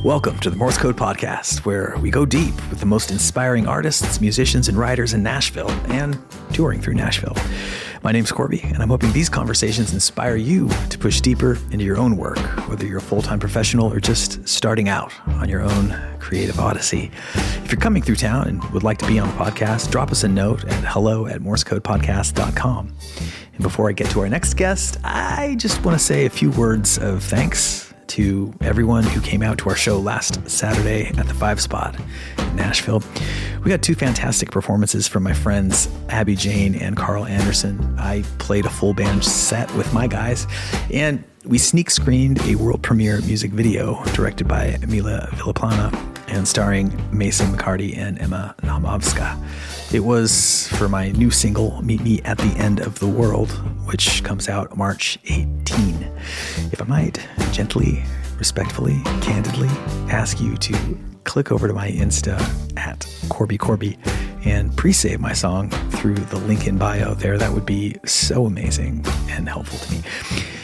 Welcome to the Morse Code Podcast, where we go deep with the most inspiring artists, musicians, and writers in Nashville and touring through Nashville. My name's Korby, and I'm hoping these conversations inspire you to push deeper into your own work, whether you're a full-time professional or just starting out on your own creative odyssey. If you're coming through town and would like to be on the podcast, drop us a note at hello@morsecodepodcast.com. And before I get to our next guest, I just want to say a few words of thanks to everyone who came out to our show last Saturday at the 5 Spot in Nashville. We got two fantastic performances from my friends Abby Jane and Carl Anderson. I played a full band set with my guys, and we sneak screened a world premiere music video directed by Mila Villaplana and starring Mason McCarty and Emma Namovska. It was for my new single, Meet Me at the End of the World, which comes out March 18. If I might gently, respectfully, candidly ask you to click over to my Insta at Korby and pre-save my song through the link in bio there, that would be so amazing and helpful to me.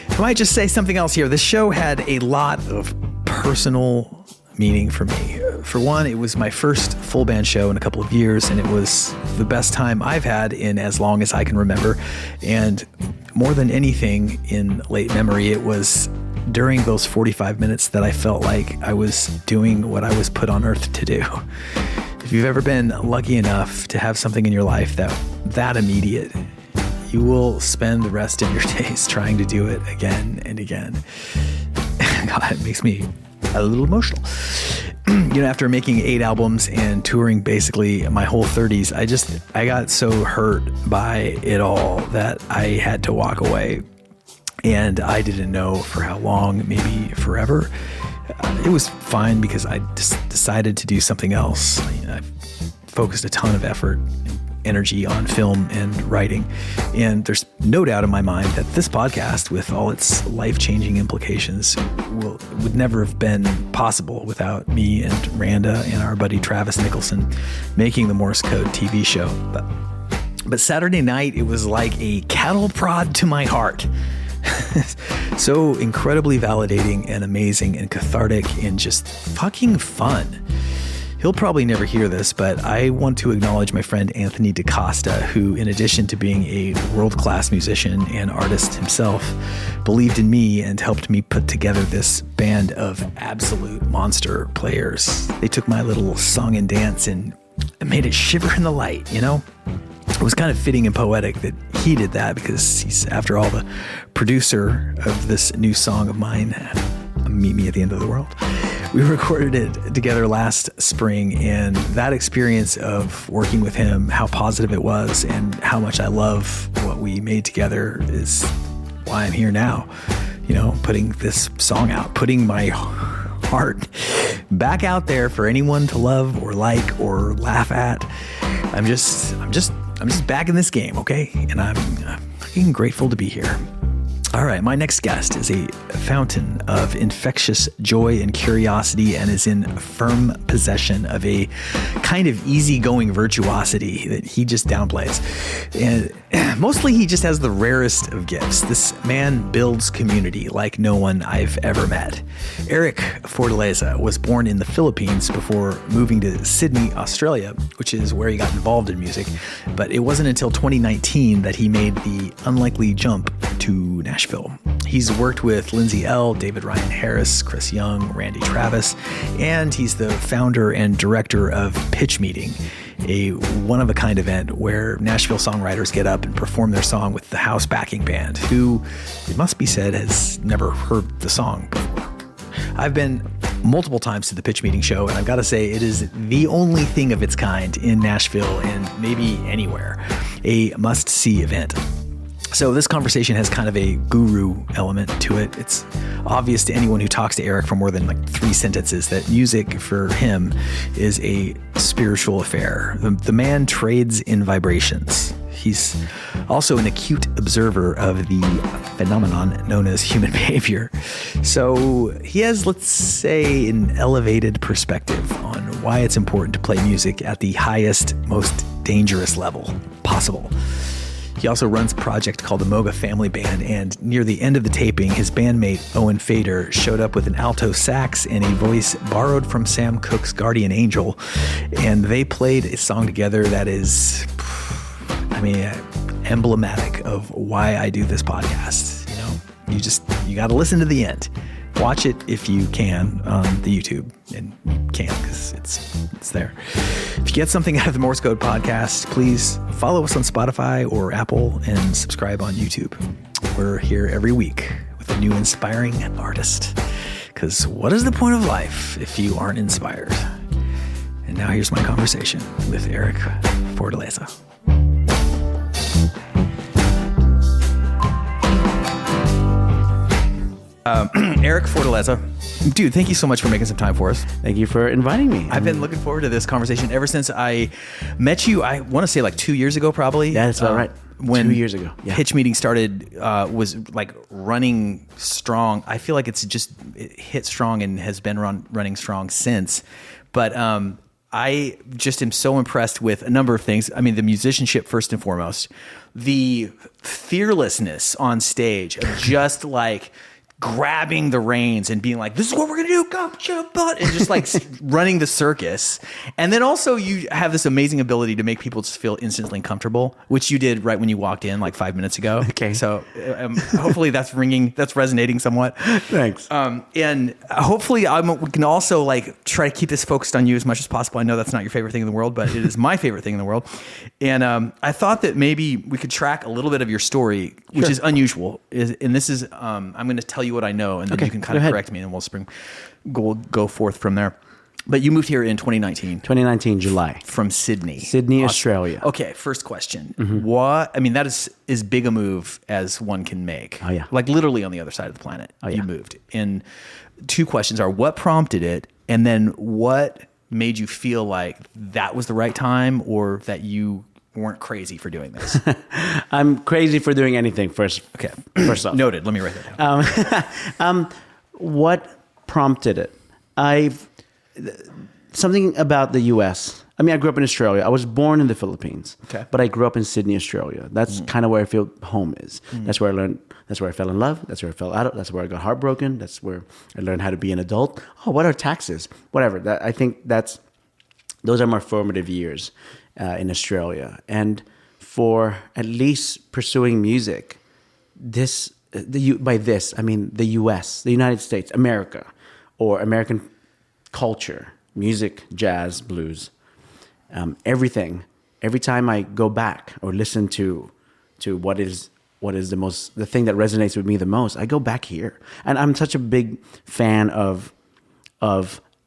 I might just say something else here. This show had a lot of personal meaning for me. For one, it was my first full band show in a couple of years, and it was the best time I've had in as long as I can remember. And more than anything in late memory, it was during those 45 minutes that I felt like I was doing what I was put on earth to do. If you've ever been lucky enough to have something in your life that immediate, you will spend the rest of your days trying to do it again and again. God, it makes me a little emotional. After making 8 albums and touring basically my whole 30s, I got so hurt by it all that I had to walk away. And I didn't know for how long, maybe forever. It was fine because I just decided to do something else. I focused a ton of effort and energy on film and writing. And there's no doubt in my mind that this podcast, with all its life-changing implications, would never have been possible without me and Randa and our buddy Travis Nicholson making the Morse Code TV show. But Saturday night, it was like a cattle prod to my heart. So incredibly validating and amazing and cathartic and just fucking fun. He'll probably never hear this, but I want to acknowledge my friend Anthony DaCosta, who, in addition to being a world-class musician and artist himself, believed in me and helped me put together this band of absolute monster players. They took my little song and dance and made it shiver in the light, you know? It was kind of fitting and poetic that he did that because he's, after all, the producer of this new song of mine, Meet Me at the End of the World. We recorded it together last spring, and that experience of working with him, how positive it was and how much I love what we made together is why I'm here now, putting this song out, putting my heart back out there for anyone to love or like or laugh at. I'm just back in this game, okay? And I'm fucking grateful to be here. All right, my next guest is a fountain of infectious joy and curiosity and is in firm possession of a kind of easygoing virtuosity that he just downplays. And mostly he just has the rarest of gifts. This man builds community like no one I've ever met. Eric Fortaleza was born in the Philippines before moving to Sydney, Australia, which is where he got involved in music. But it wasn't until 2019 that he made the unlikely jump to Nashville. He's worked with Lindsay L., David Ryan Harris, Chris Young, Randy Travis, and he's the founder and director of Pitch Meeting, a one-of-a-kind event where Nashville songwriters get up and perform their song with the house backing band, who, it must be said, has never heard the song before. I've been multiple times to the Pitch Meeting show, and I've got to say it is the only thing of its kind in Nashville and maybe anywhere, a must-see event. So this conversation has kind of a guru element to it. It's obvious to anyone who talks to Eric for more than 3 sentences that music for him is a spiritual affair. The man trades in vibrations. He's also an acute observer of the phenomenon known as human behavior. So he has, let's say, an elevated perspective on why it's important to play music at the highest, most dangerous level possible. He also runs a project called the Moga Family Band, and near the end of the taping, his bandmate Owen Fader showed up with an alto sax and a voice borrowed from Sam Cooke's Guardian Angel, and they played a song together that is, emblematic of why I do this podcast. You got to listen to the end. Watch it if you can on the YouTube, and you can because it's there. If you get something out of the Morse Code podcast, please follow us on Spotify or Apple and subscribe on YouTube. We're here every week with a new inspiring artist, because what is the point of life if you aren't inspired? And now here's my conversation with Eric Fortaleza. Eric Fortaleza. Dude, thank you so much for making some time for us. Thank you for inviting me. I've been looking forward to this conversation ever since I met you. I want to say like 2 years ago, probably. Yeah, that's about right. When 2 years ago. Yeah. Pitch Meeting started, was like running strong. I feel like it hit strong and has been running strong since. But I just am so impressed with a number of things. I mean, the musicianship first and foremost, the fearlessness on stage of just like grabbing the reins and being like, this is what we're going to do, go, jump, butt, and just like running the circus. And then also you have this amazing ability to make people just feel instantly comfortable, which you did right when you walked in like 5 minutes ago. Okay. So hopefully that's resonating somewhat. Thanks. And hopefully we can also like try to keep this focused on you as much as possible. I know that's not your favorite thing in the world, but it is my favorite thing in the world. And I thought that maybe we could track a little bit of your story, which is unusual. And this is, I'm going to tell you what I know, and then you can kind of correct me, and we'll go forth from there. But you moved here in 2019. 2019, July. From Sydney. Sydney, Australia. Okay, first question. That is as big a move as one can make. Oh, yeah. Like literally on the other side of the planet, Oh, yeah. You moved. And two questions are, what prompted it? And then what made you feel like that was the right time, or that you weren't crazy for doing this? I'm crazy for doing anything first. Okay. First off. Noted. Let me write that down. What prompted it? Something about the U.S. I mean, I grew up in Australia. I was born in the Philippines, Okay. But I grew up in Sydney, Australia. That's kind of where I feel home is. That's where I learned. That's where I fell in love. That's where I fell out. That's where I got heartbroken. That's where I learned how to be an adult. Oh, what are taxes? Whatever. I think those are my formative years in Australia. And for at least pursuing music, I mean the U.S., the United States, America, or American culture, music, jazz, blues, everything. Every time I go back or listen to what is the thing that resonates with me the most, I go back here. And I'm such a big fan of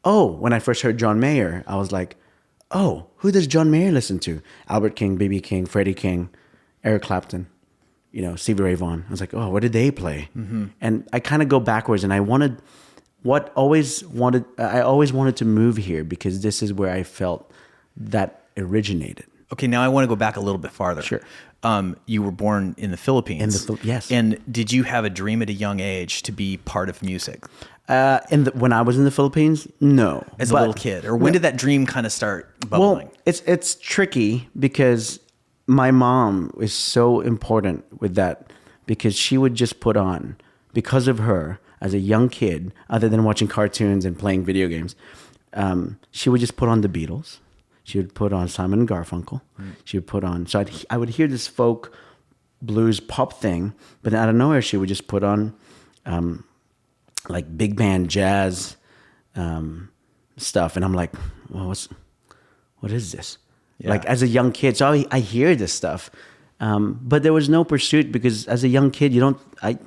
when I first heard John Mayer, I was like, oh, who does John Mayer listen to? Albert King, B.B. King, Freddie King, Eric Clapton, Stevie Ray Vaughan. I was like, oh, what did they play? Mm-hmm. And I kind of go backwards, and I always wanted to move here because this is where I felt that originated. Okay, now I want to go back a little bit farther. Sure. You were born in the Philippines. Yes. And did you have a dream at a young age to be part of music? When I was in the Philippines, no. As a little kid? Or when did that dream kind of start bubbling? Well, it's tricky because my mom is so important with that, because she would just put on, because of her, as a young kid, other than watching cartoons and playing video games, she would just put on the Beatles. She would put on Simon and Garfunkel. She would put on, so I would hear this folk blues pop thing, but out of nowhere she would just put on like big band jazz stuff, and I'm like, well, what is this? Yeah. Like as a young kid, so I hear this stuff, but there was no pursuit, because as a young kid, I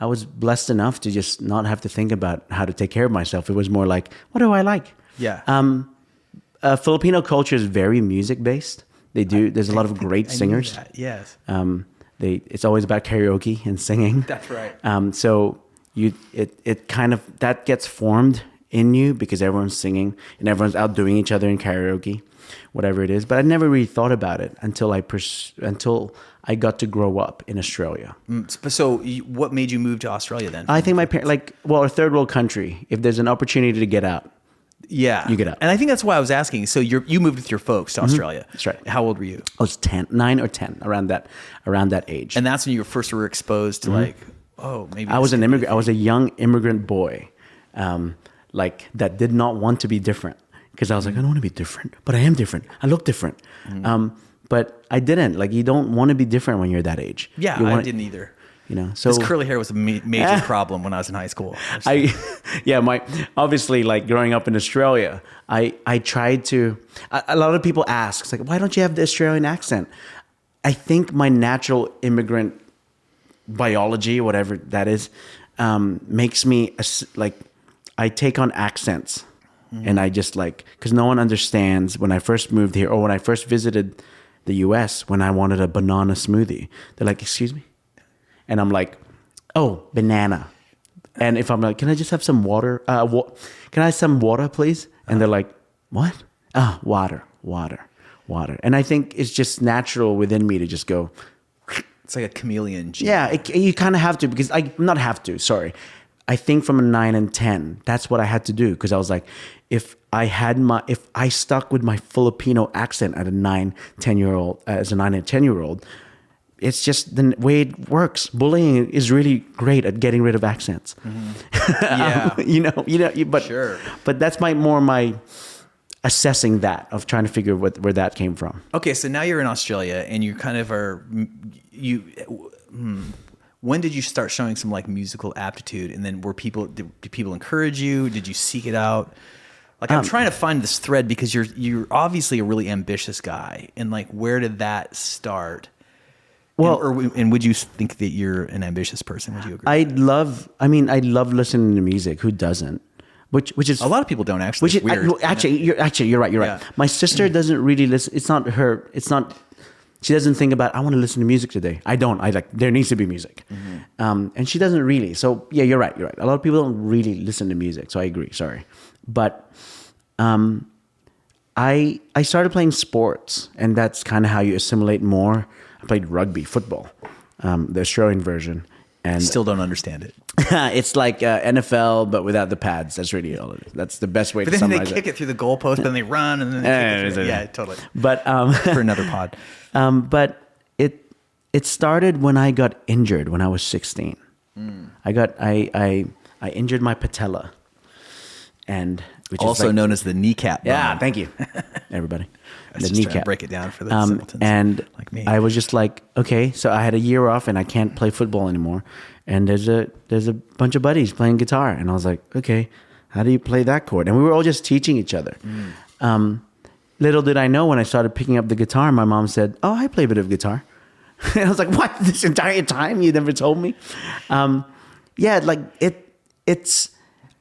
was blessed enough to just not have to think about how to take care of myself. It was more like, what do I like? Yeah. Filipino culture is very music based. There's a lot of great singers. Yes. It's always about karaoke and singing. That's right. So it kind of, that gets formed in you because everyone's singing and everyone's outdoing each other in karaoke, whatever it is. But I never really thought about it until I got to grow up in Australia. So what made you move to Australia then? I think my parents, a third world country, if there's an opportunity to get out, Yeah. you get out. And I think that's why I was asking. So you moved with your folks to Australia. That's right. How old were you? I was 9 or 10, around that age. And that's when you first were exposed to like, oh, maybe I was an immigrant. I was a young immigrant boy, like that did not want to be different, because I was like, I don't want to be different, but I am different. I look different. But I didn't. Like, you don't want to be different when you're that age. Yeah, I didn't either. You know, so this curly hair was a major problem when I was in high school. Obviously, like growing up in Australia, I tried to. A lot of people ask, it's like, why don't you have the Australian accent? I think my natural immigrant biology, whatever that is, makes me like, I take on accents, and I just like, because no one understands when I first moved here or when I first visited the U.S. when I wanted a banana smoothie, they're like, excuse me. And I'm like, oh, banana. And if I'm like, can I just have some water? Can I have some water, please? And they're like, what? Water. And I think it's just natural within me to just go. It's like a chameleon gene. Yeah, you kind of have to, because I think from a 9 and 10, that's what I had to do. Because I was like, if I stuck with my Filipino accent at a 9, 10-year-old, as a 9 and 10-year-old, it's just the way it works. Bullying is really great at getting rid of accents. Yeah. But sure. But that's my assessing that, of trying to figure where that came from. Okay, so now you're in Australia, and you kind of when did you start showing some like musical aptitude? And then did people encourage you? Did you seek it out? Like, I'm trying to find this thread, because you're obviously a really ambitious guy, and like, where did that start? Well, and would you think that you're an ambitious person? Would you agree? I love listening to music. Who doesn't? Which is a lot of people don't actually. Which is weird. You're right. Yeah. My sister doesn't really listen. It's not her. It's not. She doesn't think about, I want to listen to music today. I don't. I like, there needs to be music. And she doesn't really. So yeah, you're right. A lot of people don't really listen to music. So I agree. Sorry. But I started playing sports, and that's kind of how you assimilate more. I played rugby, football, the Australian version. And still don't understand it. It's like NFL, but without the pads. That's really all it is. That's the best way to summarize it. But then they kick it through the goalpost, then they run, and then they kick it. Yeah, totally. But for another pod. But it started when I got injured when I was 16. I injured my patella, and which also is like, known as the kneecap bone. Yeah, thank you, everybody. The kneecap. Break it down for the simpletons and like me. I was just like, okay, so I had a year off, and I can't play football anymore. And there's a bunch of buddies playing guitar, and I was like, okay, how do you play that chord? And we were all just teaching each other. Little did I know, when I started picking up the guitar, my mom said, oh, I play a bit of guitar. And I was like, what? This entire time you never told me? It's.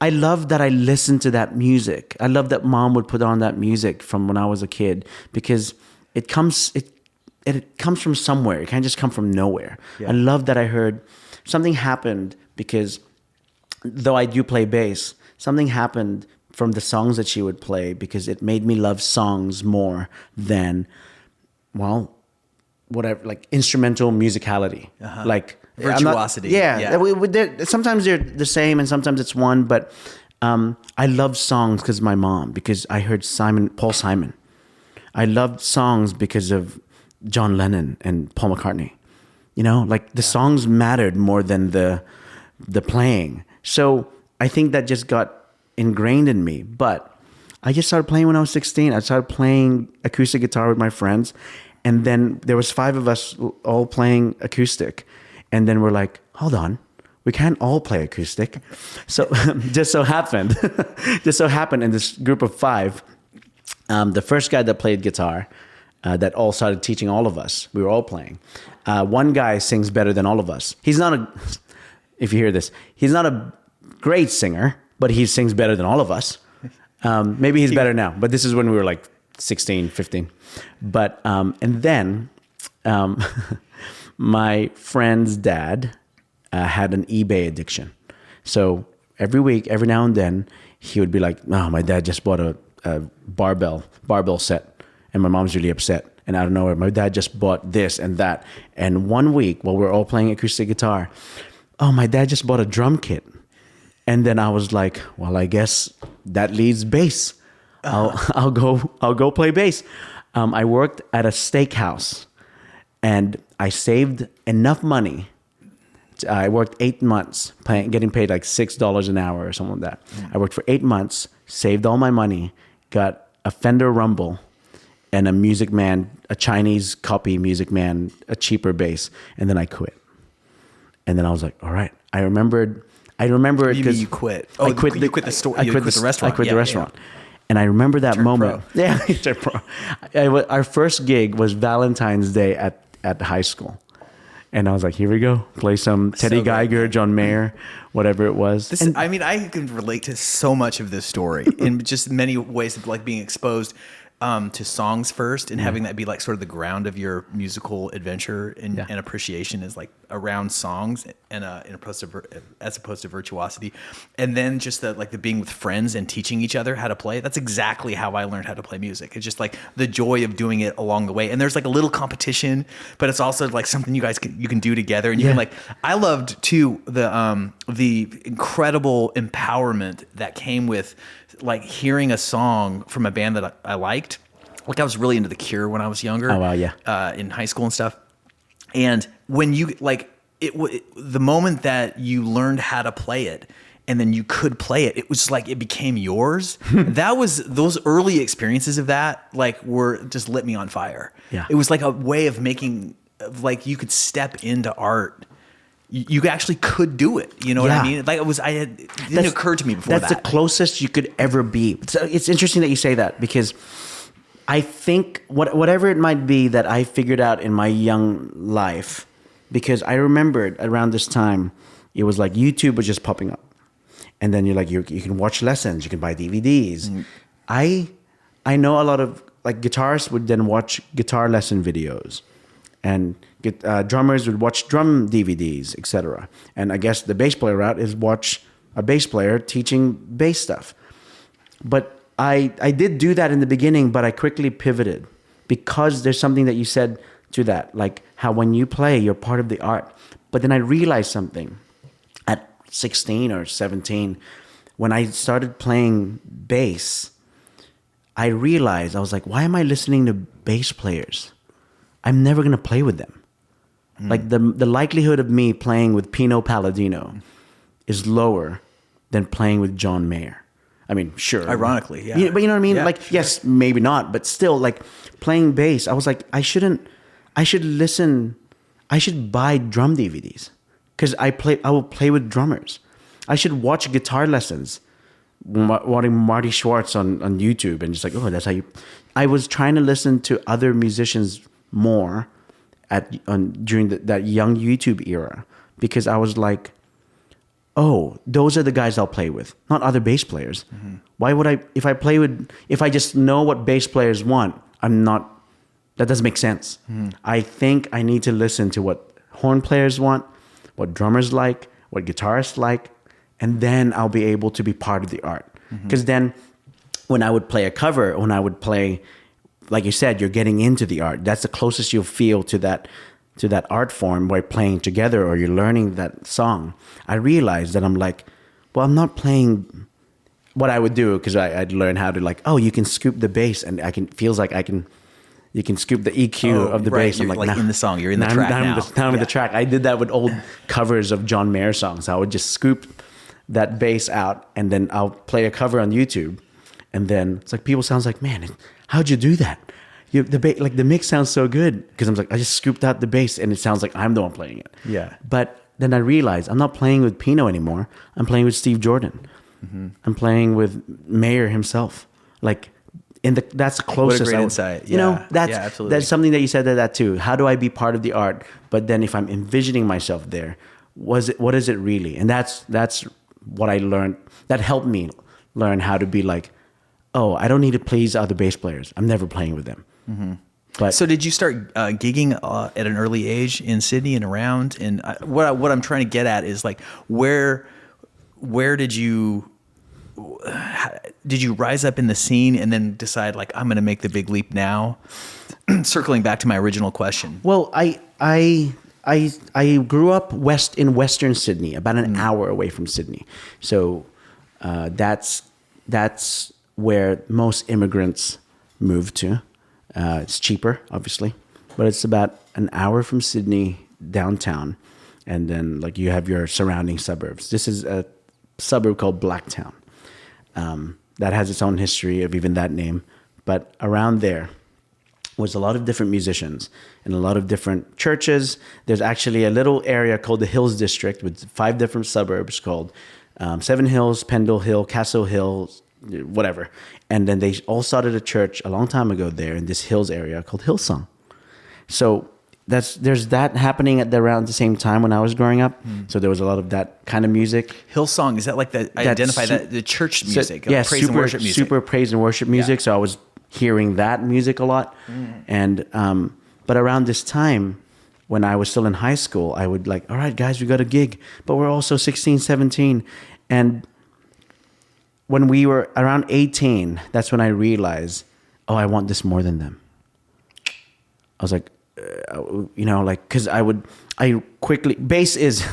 I love that I listened to that music. I love that mom would put on that music from when I was a kid, because it comes from somewhere. It can't just come from nowhere. Yeah. I love that I heard something happened, because though I do play bass, something happened from the songs that she would play, because it made me love songs more than, well, whatever, like instrumental musicality. Like virtuosity. Sometimes they're the same, and sometimes it's one. But I love songs because of my mom, because I heard Paul Simon. I loved songs because of John Lennon and Paul McCartney. You know, like the songs mattered more than the playing. So I think that just got ingrained in me. But I just started playing when I was 16. I started playing acoustic guitar with my friends, and then there was 5 of us all playing acoustic. And then we're like, hold on, we can't all play acoustic. So just so happened in this group of 5, the first guy that played guitar, that all started teaching all of us, we were all playing. One guy sings better than all of us. He's not if you hear this, he's not a great singer, but he sings better than all of us. Maybe he's better now, but this is when we were like 16, 15. But, and then, my friend's dad had an eBay addiction. So every week, every now and then, he would be like, oh, my dad just bought a barbell set. And my mom's really upset. And out of nowhere, my dad just bought this and that. And one week, while we're all playing acoustic guitar, oh, my dad just bought a drum kit. And then I was like, well, I guess that leaves bass. I'll go play bass. I worked at a steakhouse, and I saved enough money. I worked 8 months, getting paid like $6 an hour or something like that. I worked for 8 months, saved all my money, got a Fender Rumble, and a Music Man, a Chinese copy Music Man, a cheaper bass, and then I quit. And then I was like, all right. I remember it because you quit. I quit you quit the store. I quit the restaurant. I quit the restaurant. And I remember that moment. Pro. Yeah, our first gig was Valentine's Day at high school. And I was like, here we go. Play some Teddy Geiger, John Mayer, whatever it was. I can relate to so much of this story in just many ways of like being exposed to songs first and having that be like sort of the ground of your musical adventure and appreciation is like around songs and as opposed to virtuosity. And then just the being with friends and teaching each other how to play. That's exactly how I learned how to play music. It's just like the joy of doing it along the way. And there's like a little competition, but it's also like something you can do together. And you can like, I loved too the incredible empowerment that came with like hearing a song from a band that I liked. Like I was really into The Cure when I was younger. Oh wow, yeah. In high school and stuff. And when you like the moment that you learned how to play it and then you could play it, it was like it became yours. Those early experiences of that like were just lit me on fire. Yeah. It was like a way of making like you could step into art. You actually could do it. You know what I mean? Like it didn't occur to me before that. That's the closest you could ever be. So it's interesting that you say that because I think whatever it might be that I figured out in my young life, because I remembered around this time, it was like YouTube was just popping up. And then you're like, you can watch lessons, you can buy DVDs. Mm. I know a lot of like guitarists would then watch guitar lesson videos. And drummers would watch drum DVDs, etc. And I guess the bass player route is watch a bass player teaching bass stuff. But I did do that in the beginning, but I quickly pivoted because there's something that you said to that, like how when you play, you're part of the art. But then I realized something at 16 or 17, when I started playing bass, I realized, I was like, why am I listening to bass players? I'm never going to play with them. Like the likelihood of me playing with Pino Palladino is lower than playing with John Mayer. I mean, sure. Ironically, yeah. But you know what I mean? Yeah, like, yes, maybe not, but still, like playing bass, I was like, I should buy drum DVDs because I will play with drummers. I should watch guitar lessons, watching Marty Schwartz on YouTube and just like, oh, that's how you. I was trying to listen to other musicians more during that young YouTube era because I was like, oh, those are the guys I'll play with, not other bass players. Mm-hmm. Why would I, if I just know what bass players want, that doesn't make sense. Mm-hmm. I think I need to listen to what horn players want, what drummers like, what guitarists like, and then I'll be able to be part of the art. Because then when I would play a cover, when I would play, like you said, you're getting into the art. That's the closest you'll feel to that art form by playing together or you're learning that song. I realized that I'm like, well, I'm not playing what I would do because I'd learn how to like, oh, you can scoop the bass and you can scoop the EQ of the bass. I'm like in the song, you're in the track now. I'm in the track. I did that with old covers of John Mayer songs. I would just scoop that bass out and then I'll play a cover on YouTube. And then it's like people sounds like, man, how'd you do that? The mix sounds so good because I'm like, I just scooped out the bass and it sounds like I'm the one playing it. Yeah. But then I realized I'm not playing with Pino anymore. I'm playing with Steve Jordan. Mm-hmm. I'm playing with Mayer himself. Like, that's the closest. What a great insight. Yeah. You know, absolutely. That's something that you said that too. How do I be part of the art? But then if I'm envisioning myself there, what is it really? And that's what I learned. That helped me learn how to be like, oh, I don't need to please other bass players. I'm never playing with them. Mm-hmm. But so did you start gigging at an early age in Sydney and around? And what I'm trying to get at is like, where did you rise up in the scene and then decide like, I'm going to make the big leap now? Circling back to my original question. Well, I grew up in Western Sydney, about an hour away from Sydney. So that's where most immigrants move to. It's cheaper, obviously, but it's about an hour from Sydney downtown. And then like you have your surrounding suburbs. This is a suburb called Blacktown. That has its own history of even that name. But around there was a lot of different musicians and a lot of different churches. There's actually a little area called the Hills District with 5 different suburbs called Seven Hills, Pendle Hill, Castle Hill, whatever. And then they all started a church a long time ago there in this hills area called Hillsong. So there's that happening at around the same time when I was growing up. So there was a lot of that kind of music. Hillsong, is that like the church music? Yeah, praise and worship music. Super praise and worship music. Yeah. So I was hearing that music a lot. And but around this time when I was still in high school, I would like, all right, guys, we got a gig, but we're also 16, 17. And when we were around 18, that's when I realized, oh, I want this more than them. I was like, like, because I quickly, bass is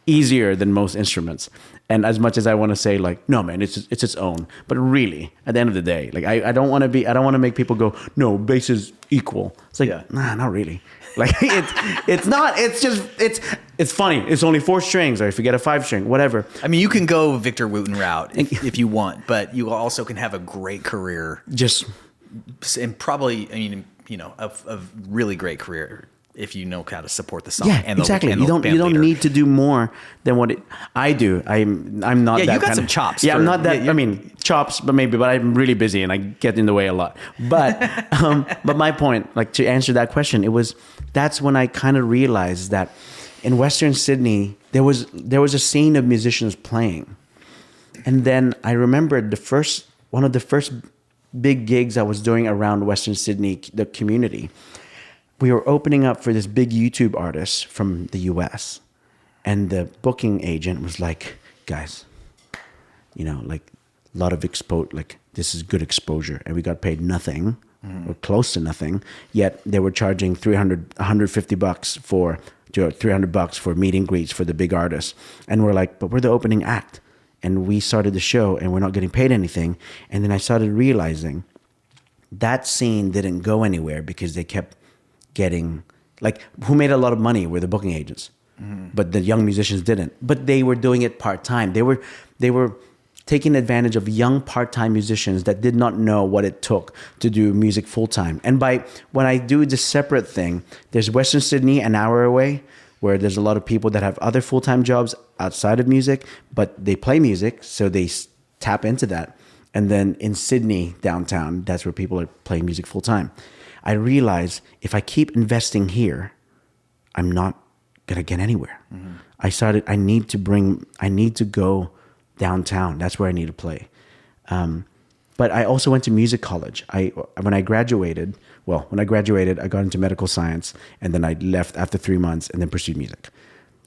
easier than most instruments. And as much as I want to say like, no, man, it's its own. But really, at the end of the day, like I don't want to make people go, no, bass is equal. It's like, nah, not really. Like it's not, it's funny. It's only 4 strings, or if you get a 5 string, whatever. I mean, you can go Victor Wooten route if you want, but you also can have a great career. And probably, I mean, a really great career if you know how to support the song. Yeah, exactly. You don't need to do more than what I do. I'm not. Yeah, you got some chops. Yeah, I'm not that. I mean, chops, but I'm really busy and I get in the way a lot. But but my point, like to answer that question, that's when I kind of realized that in Western Sydney there was a scene of musicians playing, and then I remembered one of the first big gigs I was doing around Western Sydney, the community. We were opening up for this big YouTube artist from the US. And the booking agent was like, guys, like a lot of this is good exposure. And we got paid nothing or close to nothing. Yet they were charging $150 for $300 for meet and greets for the big artists. And we're like, but we're the opening act. And we started the show and we're not getting paid anything. And then I started realizing that scene didn't go anywhere because they kept getting, like, who made a lot of money were the booking agents. But the young musicians didn't. But they were doing it part-time. They were taking advantage of young part-time musicians that did not know what it took to do music full-time. And when I do this separate thing, there's Western Sydney an hour away, where there's a lot of people that have other full-time jobs outside of music, but they play music, so they tap into that. And then in Sydney, downtown, that's where people are playing music full-time. I realized if I keep investing here, I'm not going to get anywhere. I need to go downtown. That's where I need to play. But I also went to music college. When I graduated, I got into medical science, and then I left after 3 months and then pursued music.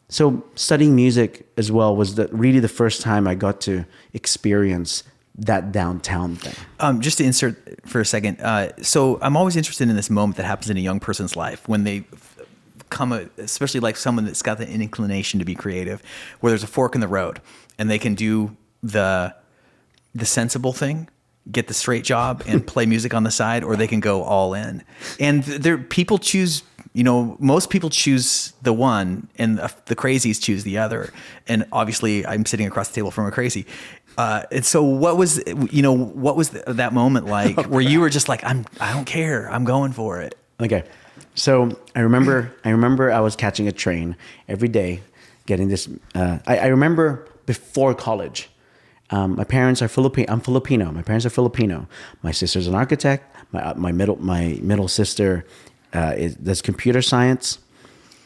So studying music as well was really the first time I got to experience that downtown thing. Just to insert for a second. So I'm always interested in this moment that happens in a young person's life when they especially like someone that's got the inclination to be creative, where there's a fork in the road and they can do the sensible thing, get the straight job and play music on the side, or they can go all in. And people choose, most people choose the one, and the crazies choose the other. And obviously I'm sitting across the table from a crazy. And so what was that moment like where you were just like, I don't care, I'm going for it? Okay. So I remember I was catching a train every day, getting this. I remember before college, my parents are Filipino. I'm Filipino. My parents are Filipino. My sister's an architect. My middle sister does computer science,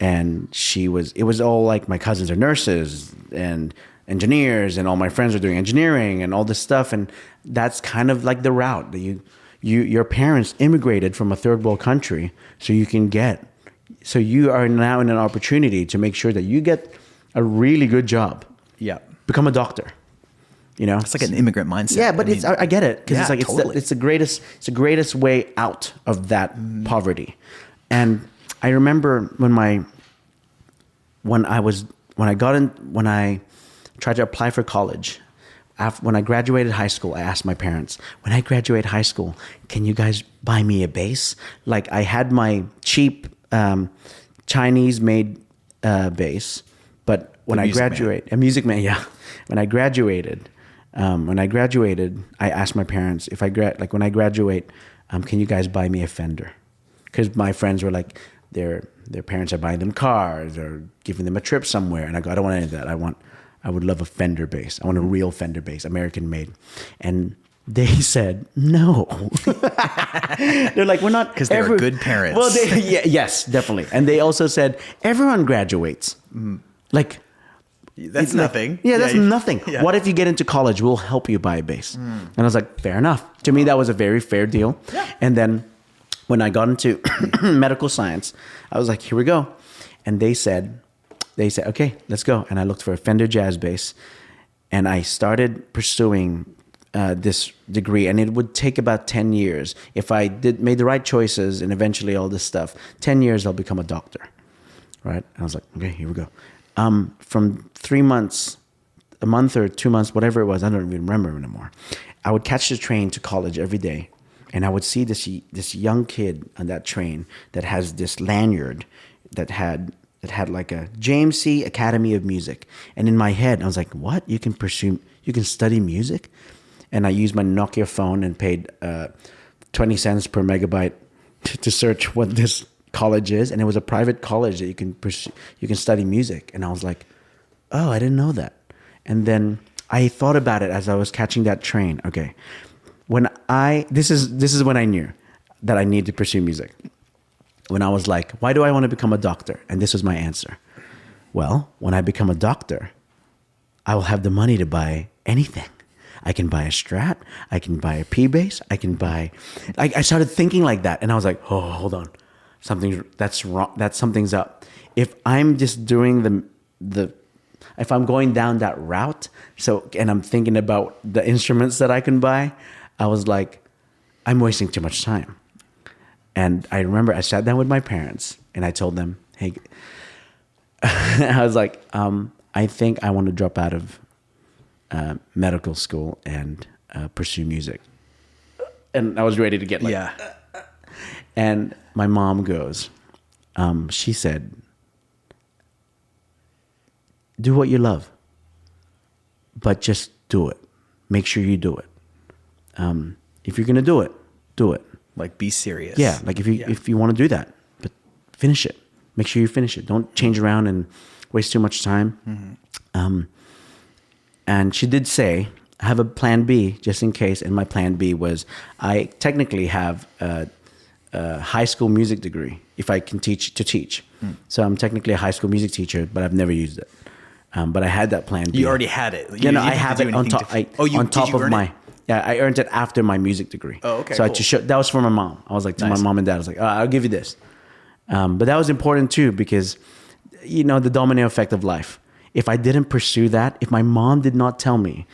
and it was all like my cousins are nurses and engineers, and all my friends are doing engineering and all this stuff. And that's kind of like the route that your parents immigrated from a third world country, so you are now in an opportunity to make sure that you get a really good job. Yeah. Become a doctor. It's like an immigrant mindset. Yeah, but I get it, because totally. it's the greatest way out of that poverty. And I remember when I tried to apply for college, when I graduated high school, I asked my parents, when I graduate high school, can you guys buy me a bass? Like I had my cheap Chinese made bass, but when I graduate, a Music Man, yeah. When I graduated, I asked my parents if when I graduate, can you guys buy me a Fender? Because my friends were like, their parents are buying them cars or giving them a trip somewhere, and I go, I don't want any of that. I would love a Fender bass. I want a real Fender bass, American made. And they said no. They're like, we're not, because they were good parents. Well, yes, definitely. And they also said everyone graduates. Like. That's nothing. That's nothing. Yeah. What if you get into college? We'll help you buy a bass. And I was like, fair enough. To me, that was a very fair deal. Yeah. And then when I got into medical science, I was like, here we go. And they said, okay, let's go. And I looked for a Fender jazz bass, and I started pursuing this degree. And it would take about 10 years. If I made the right choices and eventually all this stuff, 10 years, I'll become a doctor. Right? And I was like, okay, here we go. From 3 months, a month or 2 months, whatever it was, I don't even remember anymore. I would catch the train to college every day, and I would see this young kid on that train that has this lanyard that had like a JMC Academy of Music. And in my head, I was like, what? You can study music? And I used my Nokia phone and paid 20 cents per megabyte to search what this college is, and it was a private college that you can study music. And I was like, oh, I didn't know that. And then I thought about it as I was catching that train. Okay, this is when I knew that I needed to pursue music. When I was like, why do I want to become a doctor? And this was my answer. Well, when I become a doctor, I will have the money to buy anything. I can buy a Strat, I can buy a P-Bass, I started thinking like that, and I was like, oh, hold on. That's wrong. Something's up. If I'm just doing if I'm going down that route, and I'm thinking about the instruments that I can buy, I was like, I'm wasting too much time. And I remember I sat down with my parents and I told them, hey, I was like, I think I want to drop out of medical school and pursue music. And I was ready to get like, yeah. And my mom goes, she said, do what you love, but just do it. Make sure you do it. If you're going to do it, do it. Like, be serious. Yeah. Like if you want to do that, but finish it. Make sure you finish it. Don't change around and waste too much time. Mm-hmm. And she did say, I have a plan B just in case. And my plan B was, I technically have a high school music degree if I can teach. So I'm technically a high school music teacher, but I've never used it. But I had that plan B. You already had it. I have it on top. On top of my. Yeah, I earned it after my music degree. Oh, okay. So cool. I just that was for my mom. I was like to my mom and dad, I was like, I'll give you this. But that was important too because, the domino effect of life. If I didn't pursue that, if my mom did not tell me,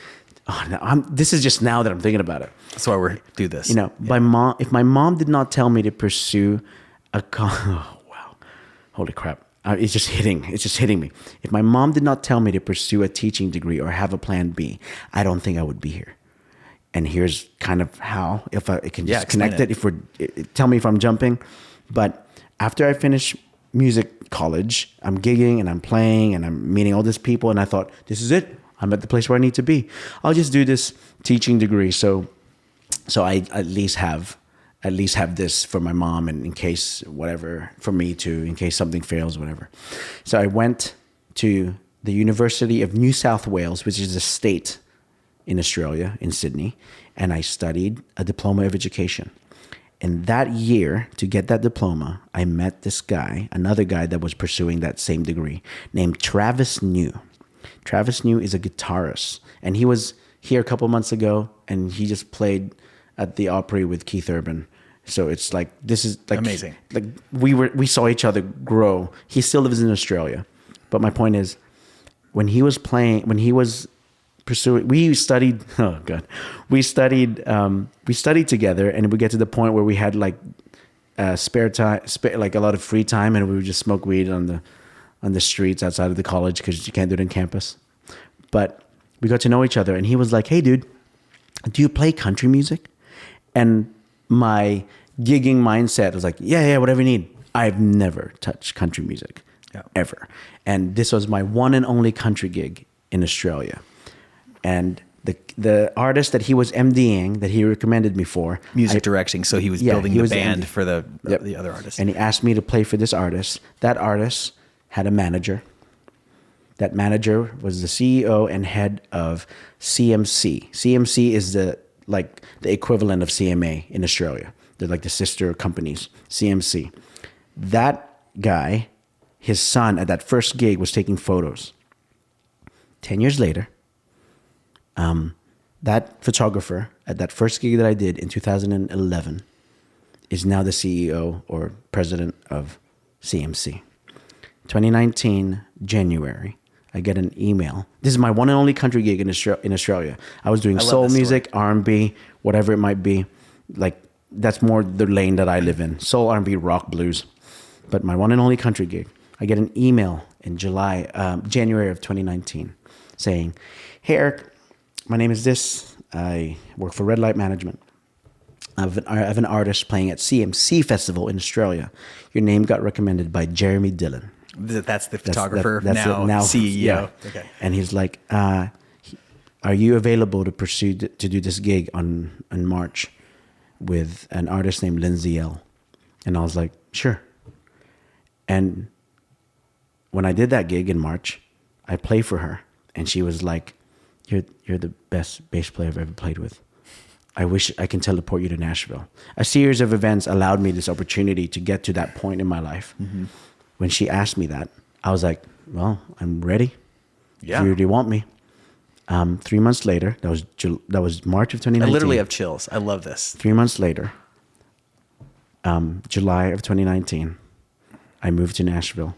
this is just now that I'm thinking about it. That's why we do this. If my mom did not tell me to pursue oh wow, holy crap. It's just hitting me. If my mom did not tell me to pursue a teaching degree or have a plan B, I don't think I would be here. And here's kind of how, if I can just connect it. Tell me if I'm jumping. But after I finished music college, I'm gigging and I'm playing and I'm meeting all these people. And I thought, this is it. I'm at the place where I need to be. I'll just do this teaching degree. So I at least have this for my mom, and in case whatever, for me too, in case something fails, whatever. So I went to the University of New South Wales, which is a state in Australia, in Sydney, and I studied a diploma of education. And that year, to get that diploma, I met this guy, another guy that was pursuing that same degree, named Travis New. Travis New is a guitarist, and he was here a couple months ago, and he just played at the Opry with Keith Urban. So it's like, this is like amazing. Like we saw each other grow. He still lives in Australia, but my point is, when he was pursuing, we studied together, and we get to the point where we had like spare time, like a lot of free time, and we would just smoke weed on the streets outside of the college because you can't do it in campus. But We got to know each other, and he was like, "Hey, dude, do you play country music?" And my gigging mindset was like, yeah, whatever you need. I've never touched country music, ever. And this was my one and only country gig in Australia. And the artist that he was MDing, that he recommended me for. Music directing, so he was building the band for the other artist. And he asked me to play for this artist. That artist had a manager. That manager was the CEO and head of CMC. CMC is the equivalent of CMA in Australia. They're like the sister companies, CMC. That guy, his son at that first gig was taking photos. 10 years later, that photographer at that first gig that I did in 2011 is now the CEO or president of CMC. 2019, January, I get an email. This is my one and only country gig in Australia. I was doing soul music, R&B, whatever it might be. Like, that's more the lane that I live in. Soul, R&B, rock, blues. But my one and only country gig, I get an email in January of 2019 saying, "Hey, Eric, my name is this. I work for Red Light Management. I have an artist playing at CMC Festival in Australia. Your name got recommended by Jeremy Dillon." That's the photographer, that's now CEO. Yeah. Okay. And he's like, "Are you available to pursue to do this gig in March with an artist named Lindsay L?" And I was like, "Sure." And when I did that gig in March, I played for her, and she was like, "You're the best bass player I've ever played with. I wish I can teleport you to Nashville." A series of events allowed me this opportunity to get to that point in my life. Mm-hmm. When she asked me that, I was like, "Well, I'm ready. Yeah. If you really want me." 3 months later, that was March of 2019. I literally have chills. I love this. 3 months later, July of 2019, I moved to Nashville.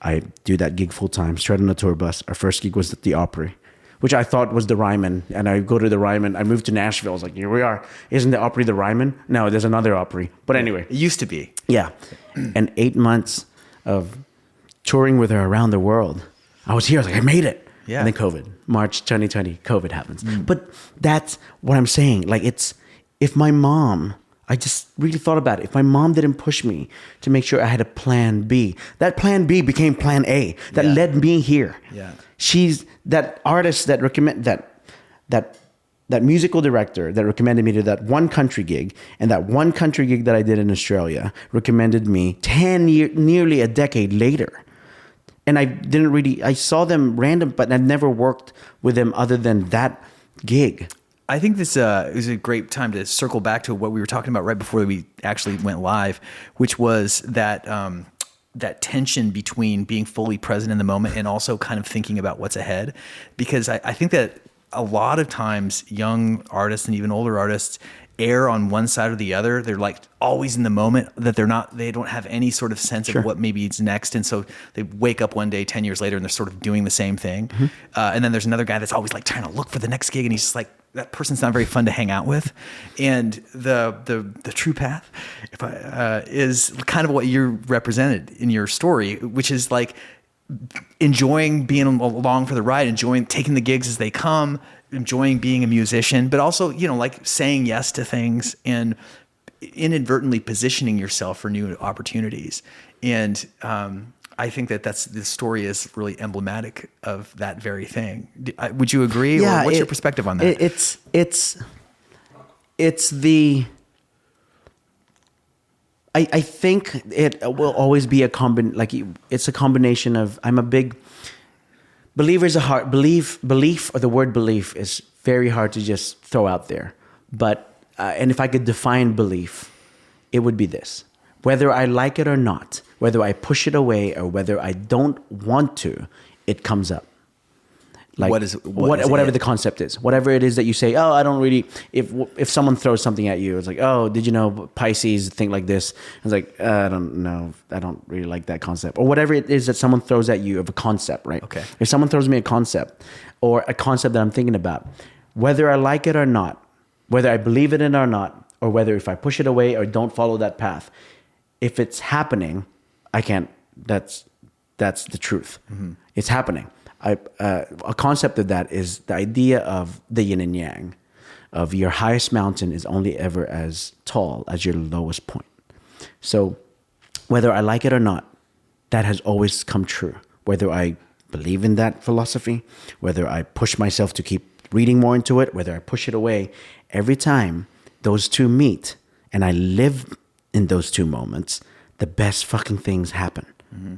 I do that gig full time, straight on a tour bus. Our first gig was at the Opry, which I thought was the Ryman. And I go to the Ryman. I moved to Nashville. I was like, here we are. Isn't the Opry the Ryman? No, there's another Opry. But anyway. It used to be. Yeah. And 8 months of touring with her around the world, I was here. I was like, I made it. Yeah. And then COVID, March 2020, COVID happens. But that's what I'm saying. Like, if my mom, I just really thought about it. If my mom didn't push me to make sure I had a plan B, that plan B became plan A that led me here. Yeah. She's that artist that that musical director that recommended me to that one country gig, and that one country gig that I did in Australia recommended me nearly a decade later. And I saw them random, but I never worked with them other than that gig. I think this is a great time to circle back to what we were talking about right before we actually went live, which was that that tension between being fully present in the moment and also kind of thinking about what's ahead. Because I think that a lot of times young artists and even older artists err on one side or the other. They're like always in the moment, that they don't have any sort of sense of what maybe is next. And so they wake up one day 10 years later and they're sort of doing the same thing. Mm-hmm. And then there's another guy that's always like trying to look for the next gig. And he's just like, that person's not very fun to hang out with. And the true path is kind of what you represented in your story, which is like enjoying being along for the ride, enjoying taking the gigs as they come, enjoying being a musician, but also, like saying yes to things and inadvertently positioning yourself for new opportunities. And I think this story is really emblematic of that very thing. Would you agree? Yeah, or what's your perspective on that? I think it will always be it's a combination of, I'm a big belief, or the word belief is very hard to just throw out there. But, and if I could define belief, it would be this: whether I like it or not, whether I push it away or whether I don't want to, it comes up. Like whatever the concept is, whatever it is that you say, oh, I don't really, if someone throws something at you, it's like, oh, did you know Pisces think like this? It's like, I don't know. I don't really like that concept, or whatever it is that someone throws at you of a concept, right? Okay. If someone throws me a concept or a concept that I'm thinking about, whether I like it or not, whether I believe it in or not, or whether if I push it away or don't follow that path, if it's happening, I can't, that's the truth. Mm-hmm. It's happening. a concept of that is the idea of the yin and yang, of your highest mountain is only ever as tall as your lowest point. So whether I like it or not, that has always come true. Whether I believe in that philosophy, whether I push myself to keep reading more into it, whether I push it away, every time those two meet and I live in those two moments, the best fucking things happen. Mm-hmm.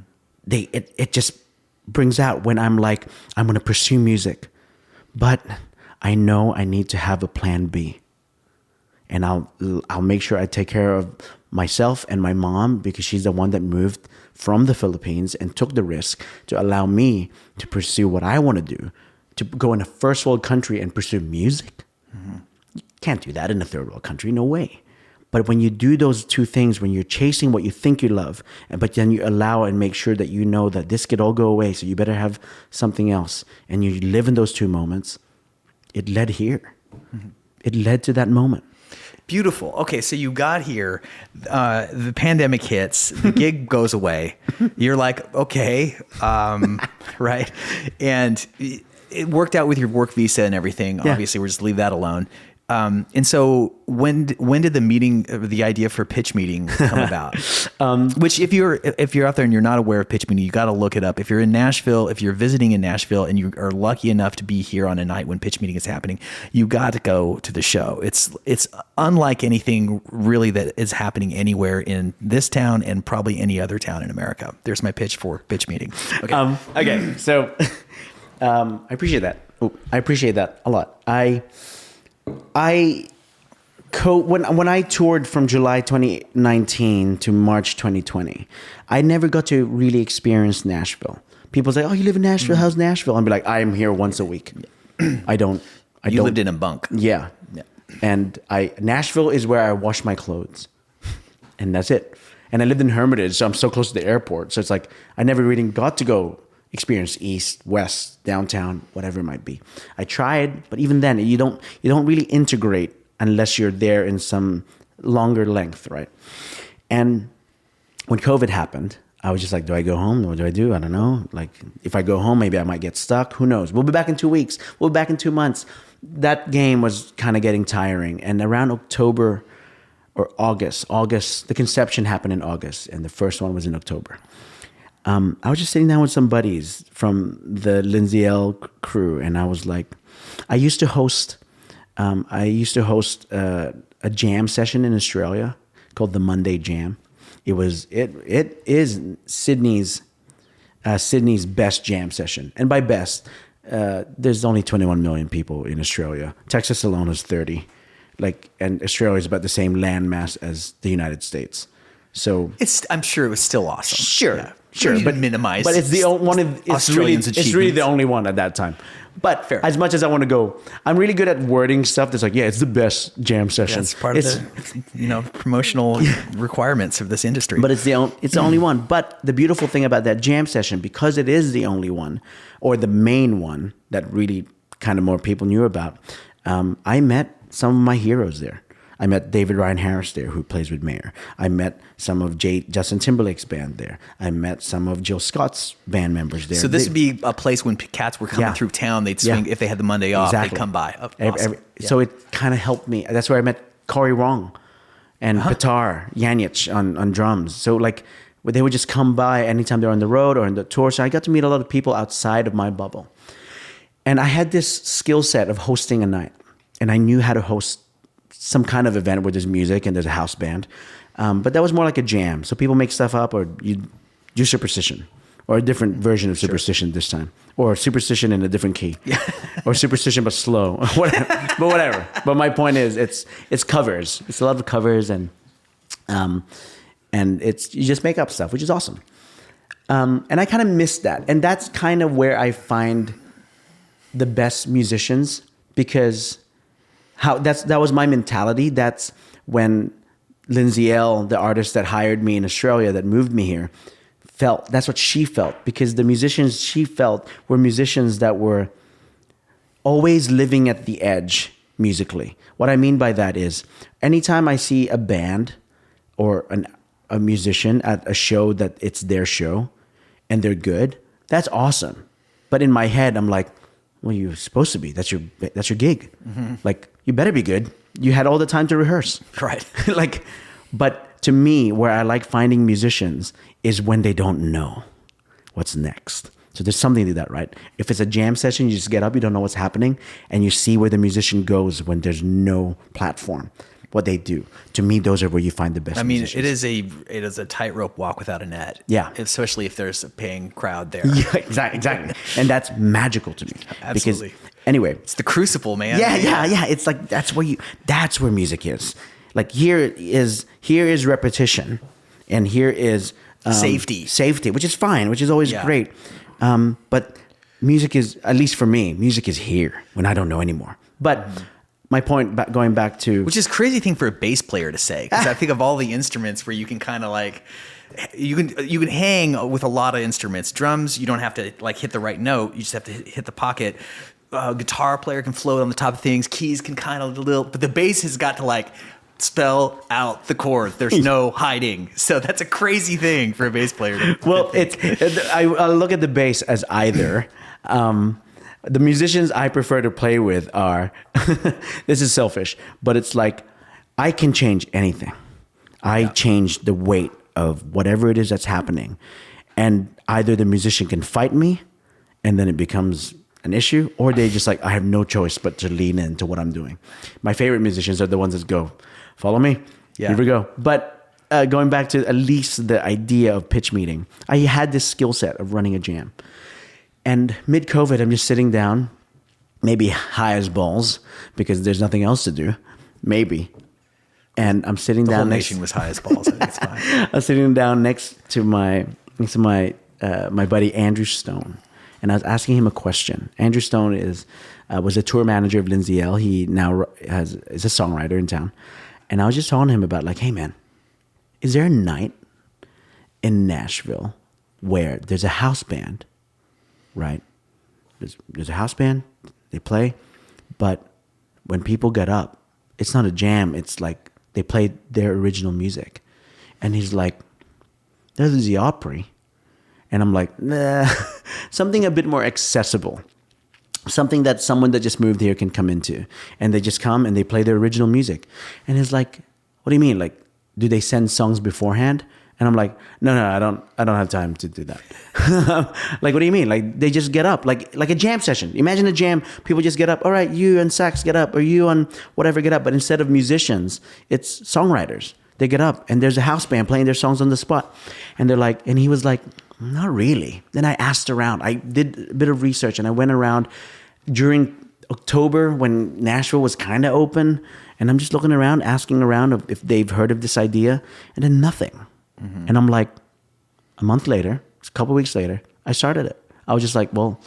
It just brings out when I'm like, I'm going to pursue music, but I know I need to have a plan B. And I'll make sure I take care of myself and my mom, because she's the one that moved from the Philippines and took the risk to allow me to pursue what I want to do, to go in a first world country and pursue music. Mm-hmm. You can't do that in a third world country. No way. But when you do those two things, when you're chasing what you think you love, but then you allow and make sure that you know that this could all go away, so you better have something else, and you live in those two moments, it led here. Mm-hmm. It led to that moment. Beautiful. Okay, so you got here, the pandemic hits, the gig goes away. You're like, okay, right? And it worked out with your work visa and everything. Yeah. Obviously, we'll just leave that alone. And so when did the idea for pitch meeting come about? Which if you're out there and you're not aware of pitch meeting, you got to look it up. If you're in Nashville, if you're visiting in Nashville and you are lucky enough to be here on a night when pitch meeting is happening, you got to go to the show. It's unlike anything really that is happening anywhere in this town and probably any other town in America. There's my pitch for pitch meeting. Okay. Okay. So, I appreciate that. I appreciate that a lot. When I toured from July 2019 to March 2020, I never got to really experience Nashville. People say, "Oh, you live in Nashville? How's Nashville?" I'd be like, "I'm here once a week." I don't. You lived in a bunk. Yeah. And Nashville is where I wash my clothes, and that's it. And I lived in Hermitage, so I'm so close to the airport. So it's like I never really got to go experience east, west, downtown, whatever it might be. I tried, but even then, you don't really integrate unless you're there in some longer length, right? And when COVID happened, I was just like, do I go home? What do I do? I don't know. Like, if I go home, maybe I might get stuck. Who knows? We'll be back in 2 weeks. We'll be back in 2 months. That game was kind of getting tiring. And around October or August, the conception happened in August, and the first one was in October. I was just sitting down with some buddies from the Lindsay L crew, and I was like, I used to host a jam session in Australia called the Monday Jam. It is Sydney's best jam session, and by best, there's only 21 million people in Australia. Texas alone is 30, and Australia is about the same landmass as the United States. So I'm sure it was still awesome. Sure, but minimize. But it's the one of it's really the only one at that time. But fair. As much as I want to go, I'm really good at wording stuff that's like, yeah, it's the best jam session. It's part of the promotional requirements of this industry. But it's the only one. But the beautiful thing about that jam session, because it is the only one, or the main one that really kind of more people knew about, I met some of my heroes there. I met David Ryan Harris there, who plays with Mayer. I met some of Justin Timberlake's band there. I met some of Jill Scott's band members there. So this would be a place when cats were coming through town, they'd swing, if they had the Monday off, they'd come by. Oh, awesome. So it kind of helped me. That's where I met Korby Wrong and Petar Yanich on drums. So they would just come by anytime they're on the road or on the tour. So I got to meet a lot of people outside of my bubble. And I had this skill set of hosting a night. And I knew how to host some kind of event where there's music and there's a house band. But that was more like a jam. So people make stuff up, or you do Superstition, or a different version of Superstition this time, or Superstition in a different key, or Superstition but slow, but whatever. But my point is, it's covers. It's a lot of covers, and it's you just make up stuff, which is awesome. And I kind of miss that, and that's kind of where I find the best musicians, because that was my mentality. That's when Lindsay L, the artist that hired me in Australia, that moved me here, felt. That's what she felt, because the musicians she felt were musicians that were always living at the edge musically. What I mean by that is, anytime I see a band or a musician at a show that it's their show and they're good, that's awesome. But in my head, I'm like, well, you're supposed to be. That's your gig. Like, you better be good. You had all the time to rehearse. Right. Like, but to me, where I like finding musicians is when they don't know what's next. So there's something to that, right? If it's a jam session, you just get up, you don't know what's happening, and you see where the musician goes when there's no platform, what they do. To me, those are where you find the best musicians. It is a tightrope walk without a net. Yeah. Especially if there's a paying crowd there. Yeah, exactly. And that's magical to me. Absolutely. Because, anyway. It's the crucible, man. Yeah. It's like, that's where music is. Like, here is repetition, and here is safety, which is fine, which is always great. But music is, at least for me, music is here when I don't know anymore. But my point, going back to... Which is a crazy thing for a bass player to say, because I think of all the instruments where you can kind of like... You can hang with a lot of instruments. Drums, you don't have to like hit the right note. You just have to hit the pocket. Guitar player can float on the top of things. Keys can kind of but the bass has got to like spell out the chord. There's no hiding. So that's a crazy thing for a bass player. Well, I look at the bass as either. The musicians I prefer to play with are, this is selfish, but it's like, I can change anything. I change the weight of whatever it is that's happening. And either the musician can fight me, and then it becomes an issue, or they just like, I have no choice but to lean into what I'm doing. My favorite musicians are the ones that go, follow me, here we go. But going back to at least the idea of pitch meeting, I had this skill set of running a jam. And mid-COVID, I'm just sitting down, maybe high as balls, because there's nothing else to do, maybe. And I'm sitting down. The whole nation was high as balls. I think it's fine. I'm sitting down next to my buddy Andrew Stone, and I was asking him a question. Andrew Stone was a tour manager of Lindsay L. He now is a songwriter in town, and I was just telling him about like, hey man, is there a night in Nashville where there's a house band, right? There's a house band, they play, but when people get up, it's not a jam. It's like they play their original music. And he's like, there's the Opry. And I'm like, nah, something a bit more accessible. Something that someone that just moved here can come into. And they just come and they play their original music. And he's like, what do you mean? Like, do they send songs beforehand? And I'm like, no, I don't have time to do that. Like, what do you mean? Like, they just get up, like a jam session. Imagine a jam, people just get up. All right, you and sax get up, or you and whatever get up. But instead of musicians, it's songwriters. They get up, and there's a house band playing their songs on the spot. And they're like, and he was like, not really. Then I asked around. I did a bit of research, and I went around during October when Nashville was kind of open. And I'm just looking around, asking around if they've heard of this idea, and then nothing. Mm-hmm. And I'm like, a month later, a couple of weeks later, I started it. I was just like, well,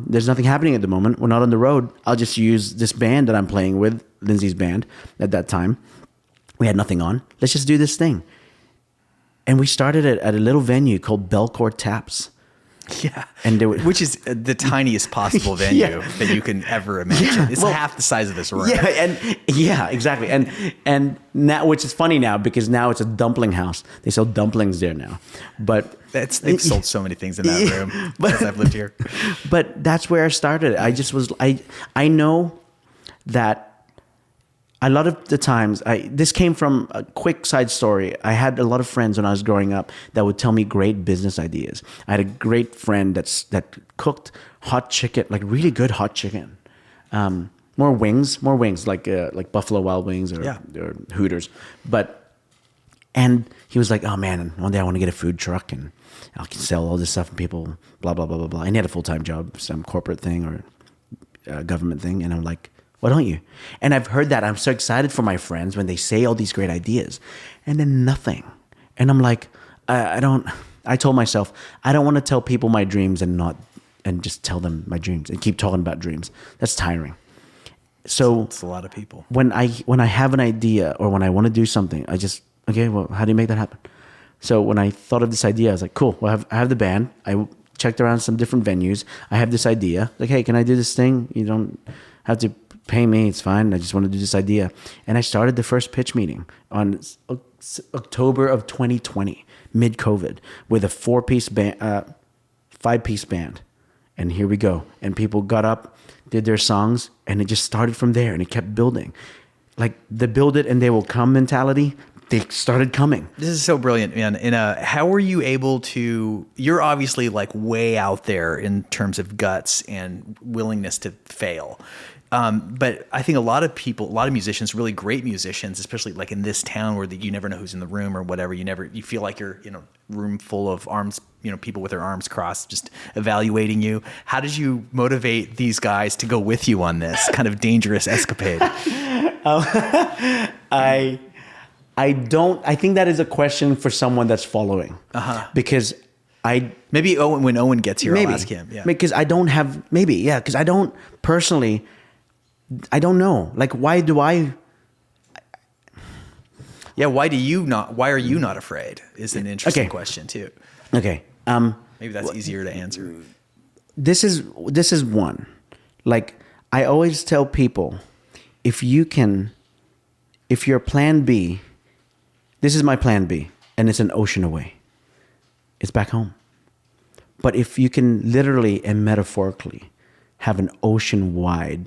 there's nothing happening at the moment. We're not on the road. I'll just use this band that I'm playing with, Lindsay's band at that time. We had nothing on. Let's just do this thing. And we started it at a little venue called Belcourt Taps. Yeah, and which is the tiniest possible venue that you can ever imagine. It's half the size of this room. Yeah, exactly. And now, which is funny now because now it's a dumpling house. They sell dumplings there now. But they've sold so many things in that room since I've lived here. But that's where I started. I know that a lot of the times, this came from a quick side story. I had a lot of friends when I was growing up that would tell me great business ideas. I had a great friend that cooked hot chicken, like really good hot chicken. More wings, like Buffalo Wild Wings or Hooters. And he was like, oh man, one day I want to get a food truck and I can sell all this stuff and people, blah, blah, blah, blah, blah. And he had a full-time job, some corporate thing or government thing. And I'm like, why don't you? And I've heard that. I'm so excited for my friends when they say all these great ideas and then nothing. And I'm like, I told myself, I don't want to tell people my dreams and just tell them my dreams and keep talking about dreams. That's tiring. So it's a lot of people. When I have an idea or when I want to do something, I just, okay, well, how do you make that happen? So when I thought of this idea, I was like, cool, well, I have the band. I checked around some different venues. I have this idea. Like, hey, can I do this thing? You don't have to pay me, it's fine. I just want to do this idea. And I started the first pitch meeting on October of 2020, mid-COVID, with a 5-piece band. And here we go. And people got up, did their songs, and it just started from there, and it kept building. Like the build it and they will come mentality, they started coming. This is so brilliant, man. And how were you able to, you're obviously like way out there in terms of guts and willingness to fail. But I think a lot of musicians, really great musicians, especially like in this town where you never know who's in the room or whatever, you feel like you're in a room full of arms, people with their arms crossed, just evaluating you. How did you motivate these guys to go with you on this kind of dangerous escapade? I think that is a question for someone that's following. Because maybe when Owen gets here, I'll ask him. Yeah. Because I don't personally, I don't know. Like, why do I? Yeah. Why are you not afraid is an interesting question too. Okay. Maybe that's easier to answer. This is one. Like, I always tell people, if your plan B, this is my plan B, and it's an ocean away. It's back home. But if you can literally and metaphorically have an ocean-wide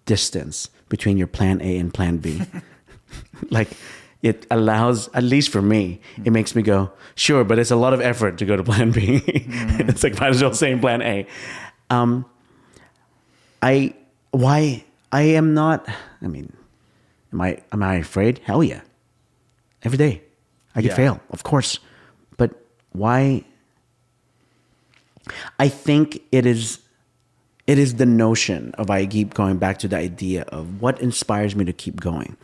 distance between your plan A and plan B, like, it allows, at least for me, it makes me go, sure, but it's a lot of effort to go to plan B. It's like, might as well say plan A. Am I afraid? Hell yeah. Every day. I could fail, of course. But why? I think it is the notion of, I keep going back to the idea of what inspires me to keep going.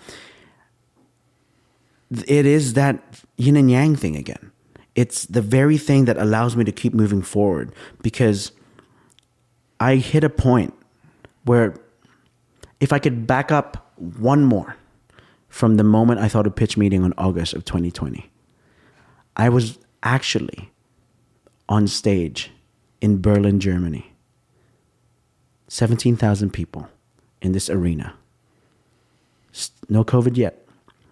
It is that yin and yang thing again. It's the very thing that allows me to keep moving forward, because I hit a point where if I could back up one more from the moment I thought of pitch meeting on August of 2020, I was actually on stage in Berlin, Germany. 17,000 people in this arena. No COVID yet.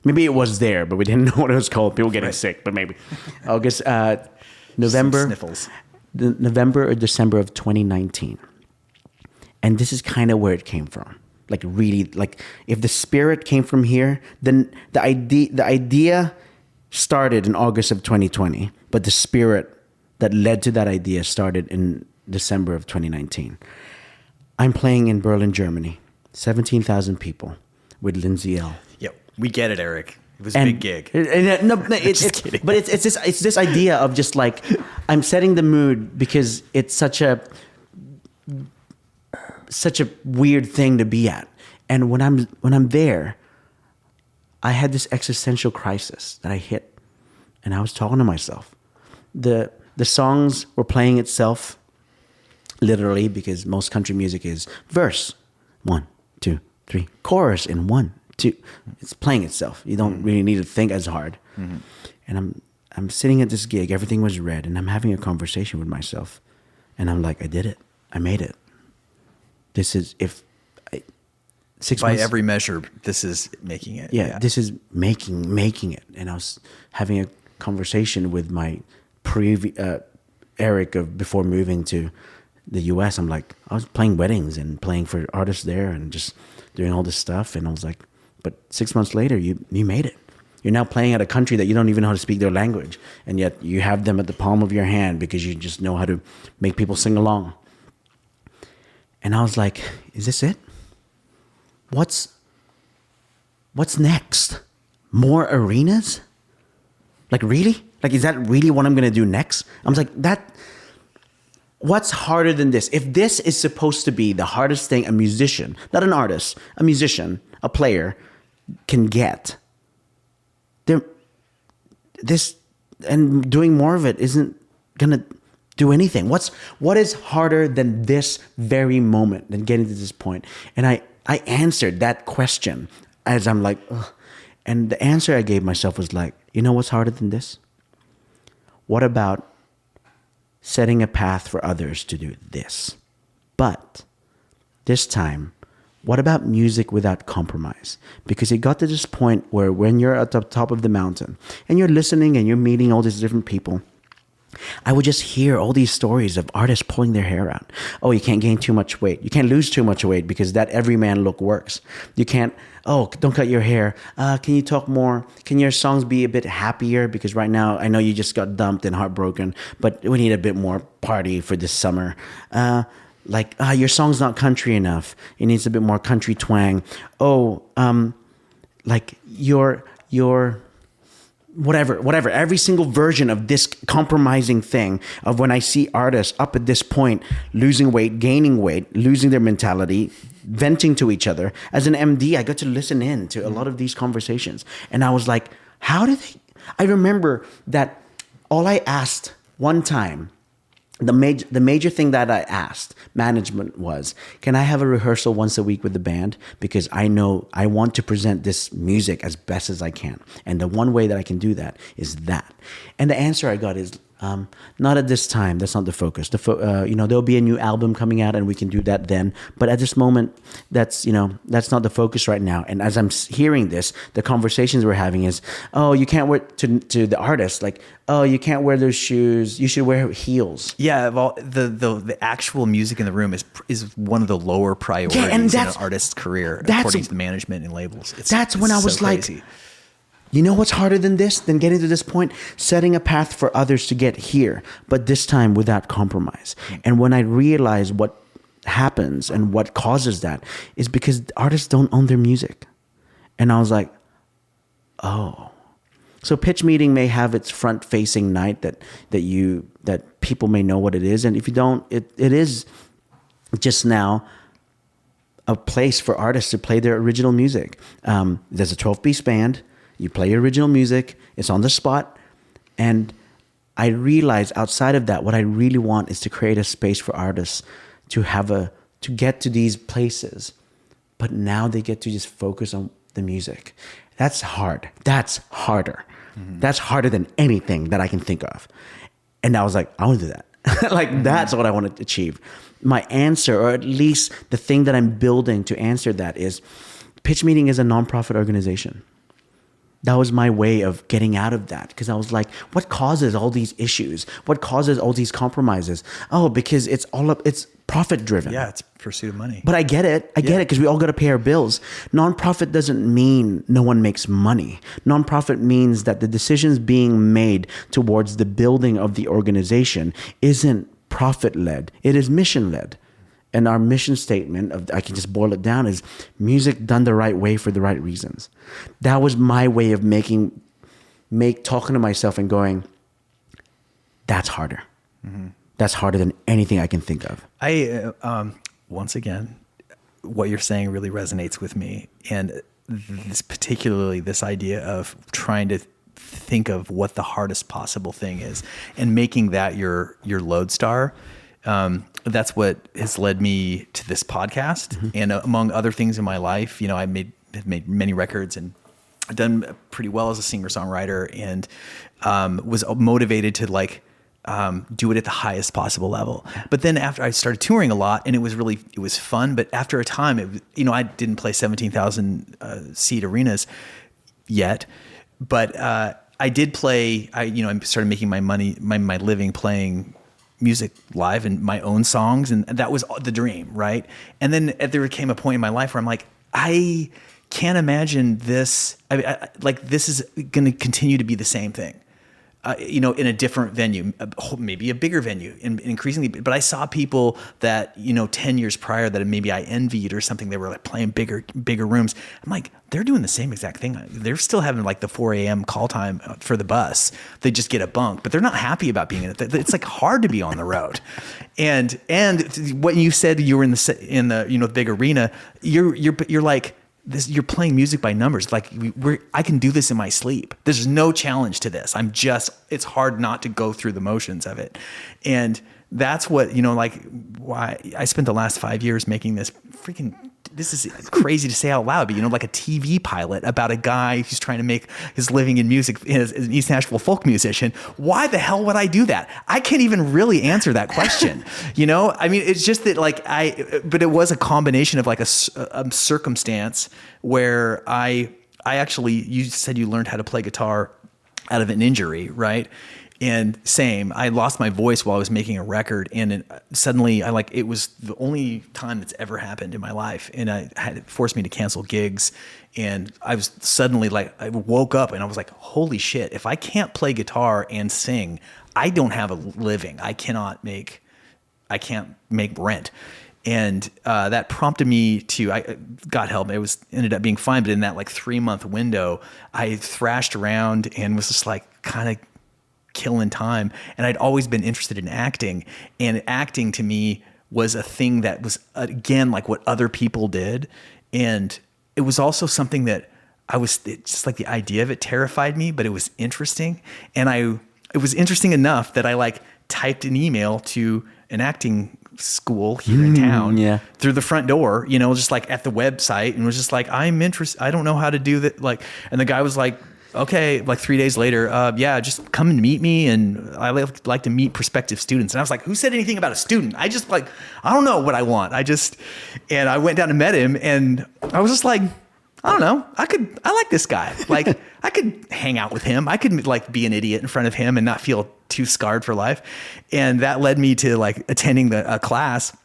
Maybe it was there, but we didn't know what it was called. People getting sick, but maybe. August, November. Sniffles. November or December of 2019. And this is kind of where it came from. Like, really, like, if the spirit came from here, then the idea started in August of 2020, but the spirit that led to that idea started in December of 2019. I'm playing in Berlin, Germany, 17,000 people with Lindsay L. Yep, we get it, Eric. It was a big gig. But it's this idea of just like, I'm setting the mood because it's such a weird thing to be at. And when I'm there, I had this existential crisis that I hit, and I was talking to myself. The songs were playing itself, literally, because most country music is verse, 1, 2, 3, chorus in 1, 2. It's playing itself. You don't really need to think as hard. Mm-hmm. And I'm sitting at this gig. Everything was red, and I'm having a conversation with myself, and I'm like, I did it. I made it. This is 6 months. By every measure, this is making it. Yeah, this is making it. And I was having a conversation with my Eric before moving to the US. I'm like, I was playing weddings and playing for artists there and just doing all this stuff. And I was like, but 6 months later, you made it. You're now playing at a country that you don't even know how to speak their language. And yet you have them at the palm of your hand because you just know how to make people sing along. And I was like, is this it? What's next? More arenas? Like, really? Like, is that really what I'm going to do next? I was like, what's harder than this? If this is supposed to be the hardest thing a musician, not an artist, a musician, a player can get, this and doing more of it isn't going to do anything. What is harder than this very moment, than getting to this point? And I answered that question as I'm like, ugh. And the answer I gave myself was like, you know what's harder than this? What about setting a path for others to do this? But this time, what about music without compromise? Because it got to this point where when you're at the top of the mountain and you're listening and you're meeting all these different people, I would just hear all these stories of artists pulling their hair out. Oh, you can't gain too much weight. You can't lose too much weight because that everyman look works. You can't, oh, don't cut your hair. Can you talk more? Can your songs be a bit happier? Because right now, I know you just got dumped and heartbroken, but we need a bit more party for this summer. Your song's not country enough. It needs a bit more country twang. Oh, your whatever, every single version of this compromising thing of when I see artists up at this point, losing weight, gaining weight, losing their mentality, venting to each other. As an MD, I got to listen in to a lot of these conversations. And I was like, I remember that all I asked one time, the major thing that I asked management was, can I have a rehearsal once a week with the band? Because I know I want to present this music as best as I can. And the one way that I can do that is that. And the answer I got is, not at this time. That's not the focus. There'll be a new album coming out and we can do that then. But at this moment, that's not the focus right now. And as I'm hearing this, the conversations we're having is, oh, you can't wear to the artist, like, oh, you can't wear those shoes. You should wear heels. Yeah, well, the actual music in the room is one of the lower priorities in an artist's career, according to the management and labels. That's when I was like, you know what's harder than this? Than getting to this point? Setting a path for others to get here, but this time without compromise. And when I realized what happens and what causes that is because artists don't own their music. And I was like, oh. So pitch meeting may have its front-facing night that people may know what it is. And if you don't, it is just now a place for artists to play their original music. There's a 12-piece band. You play your original music. It's on the spot. And I realize outside of that, what I really want is to create a space for artists to get to these places. But now they get to just focus on the music. That's hard. That's harder. Mm-hmm. That's harder than anything that I can think of. And I was like, I want to do that. That's what I want to achieve. My answer, or at least the thing that I'm building to answer that, is Pitch Meeting is a nonprofit organization. That was my way of getting out of that, because I was like, what causes all these issues? What causes all these compromises? Oh, because it's profit driven. Yeah, it's pursuit of money. But I get it. I get it, because we all got to pay our bills. Nonprofit doesn't mean no one makes money. Nonprofit means that the decisions being made towards the building of the organization isn't profit led. It is mission led. And our mission statement, I can just boil it down, is music done the right way for the right reasons. That was my way of talking to myself and going, that's harder. Mm-hmm. That's harder than anything I can think of. Once again, what you're saying really resonates with me. And particularly this idea of trying to think of what the hardest possible thing is and making that your lodestar. That's what has led me to this podcast. Mm-hmm. And among other things in my life, I have made many records and I've done pretty well as a singer-songwriter, and was motivated to do it at the highest possible level. But then after I started touring a lot, and it was fun. But after a time, I didn't play 17,000 seat arenas yet, but I did play. I started making my money, my living playing music live and my own songs, and that was the dream, right? And then there came a point in my life where I'm like, I can't imagine this. This is going to continue to be the same thing, in a different venue, maybe a bigger venue, and increasingly. But I saw people that 10 years prior that maybe I envied or something. They were like playing bigger rooms. I'm like, they're doing the same exact thing. They're still having like the 4 a.m. call time for the bus. They just get a bunk, but they're not happy about being in it. It's like hard to be on the road. And what you said, you were in the big arena. You're like this. You're playing music by numbers. Like I can do this in my sleep. There's no challenge to this. It's hard not to go through the motions of it. And that's what, why I spent the last 5 years making this is crazy to say out loud, but like a TV pilot about a guy who's trying to make his living in music as an East Nashville folk musician. Why the hell would I do that? I can't even really answer that question. It's just that but it was a combination of a circumstance where I actually, you said you learned how to play guitar out of an injury, right? And same, I lost my voice while I was making a record, and suddenly it was the only time that's ever happened in my life, and it forced me to cancel gigs. And I was suddenly I woke up and I was like, holy shit, if I can't play guitar and sing, I don't have a living. I can't make rent. And that prompted me to, God help me, ended up being fine. But in that 3-month window, I thrashed around and was just kind of killing time. And I'd always been interested in acting, and acting to me was a thing that was, again, what other people did. And it was also something that the idea of it terrified me, but it was interesting. And it was interesting enough that I typed an email to an acting school here in town through the front door, just at the website, and was just I'm interested. I don't know how to do that. And the guy was okay, 3 days later, just come and meet me. And I like to meet prospective students. And I was who said anything about a student? I just I don't know what I want. And I went down and met him, and I was just I don't know. I like this guy. I could hang out with him. I could be an idiot in front of him and not feel too scarred for life. And that led me to attending a class.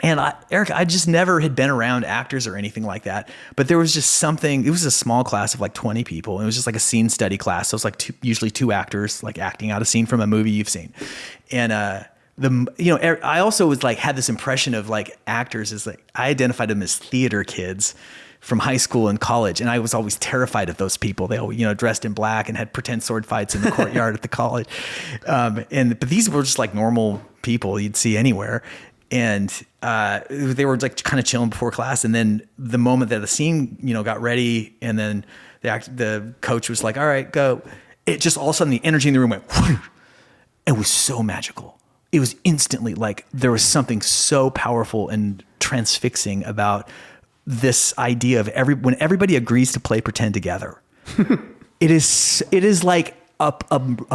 And Eric, I just never had been around actors or anything like that. But there was just something. It was a small class of 20 people. It was just a scene study class. So it was usually two actors acting out a scene from a movie you've seen. And I also was had this impression of actors as I identified them as theater kids from high school and college, and I was always terrified of those people. They all, dressed in black and had pretend sword fights in the courtyard at the college. But these were just normal people you'd see anywhere. And they were kind of chilling before class. And then the moment that the scene, got ready, and then the coach was all right, go. It just all of a sudden the energy in the room went, whoosh. It was so magical. It was instantly there was something so powerful and transfixing about this idea of when everybody agrees to play pretend together. it is a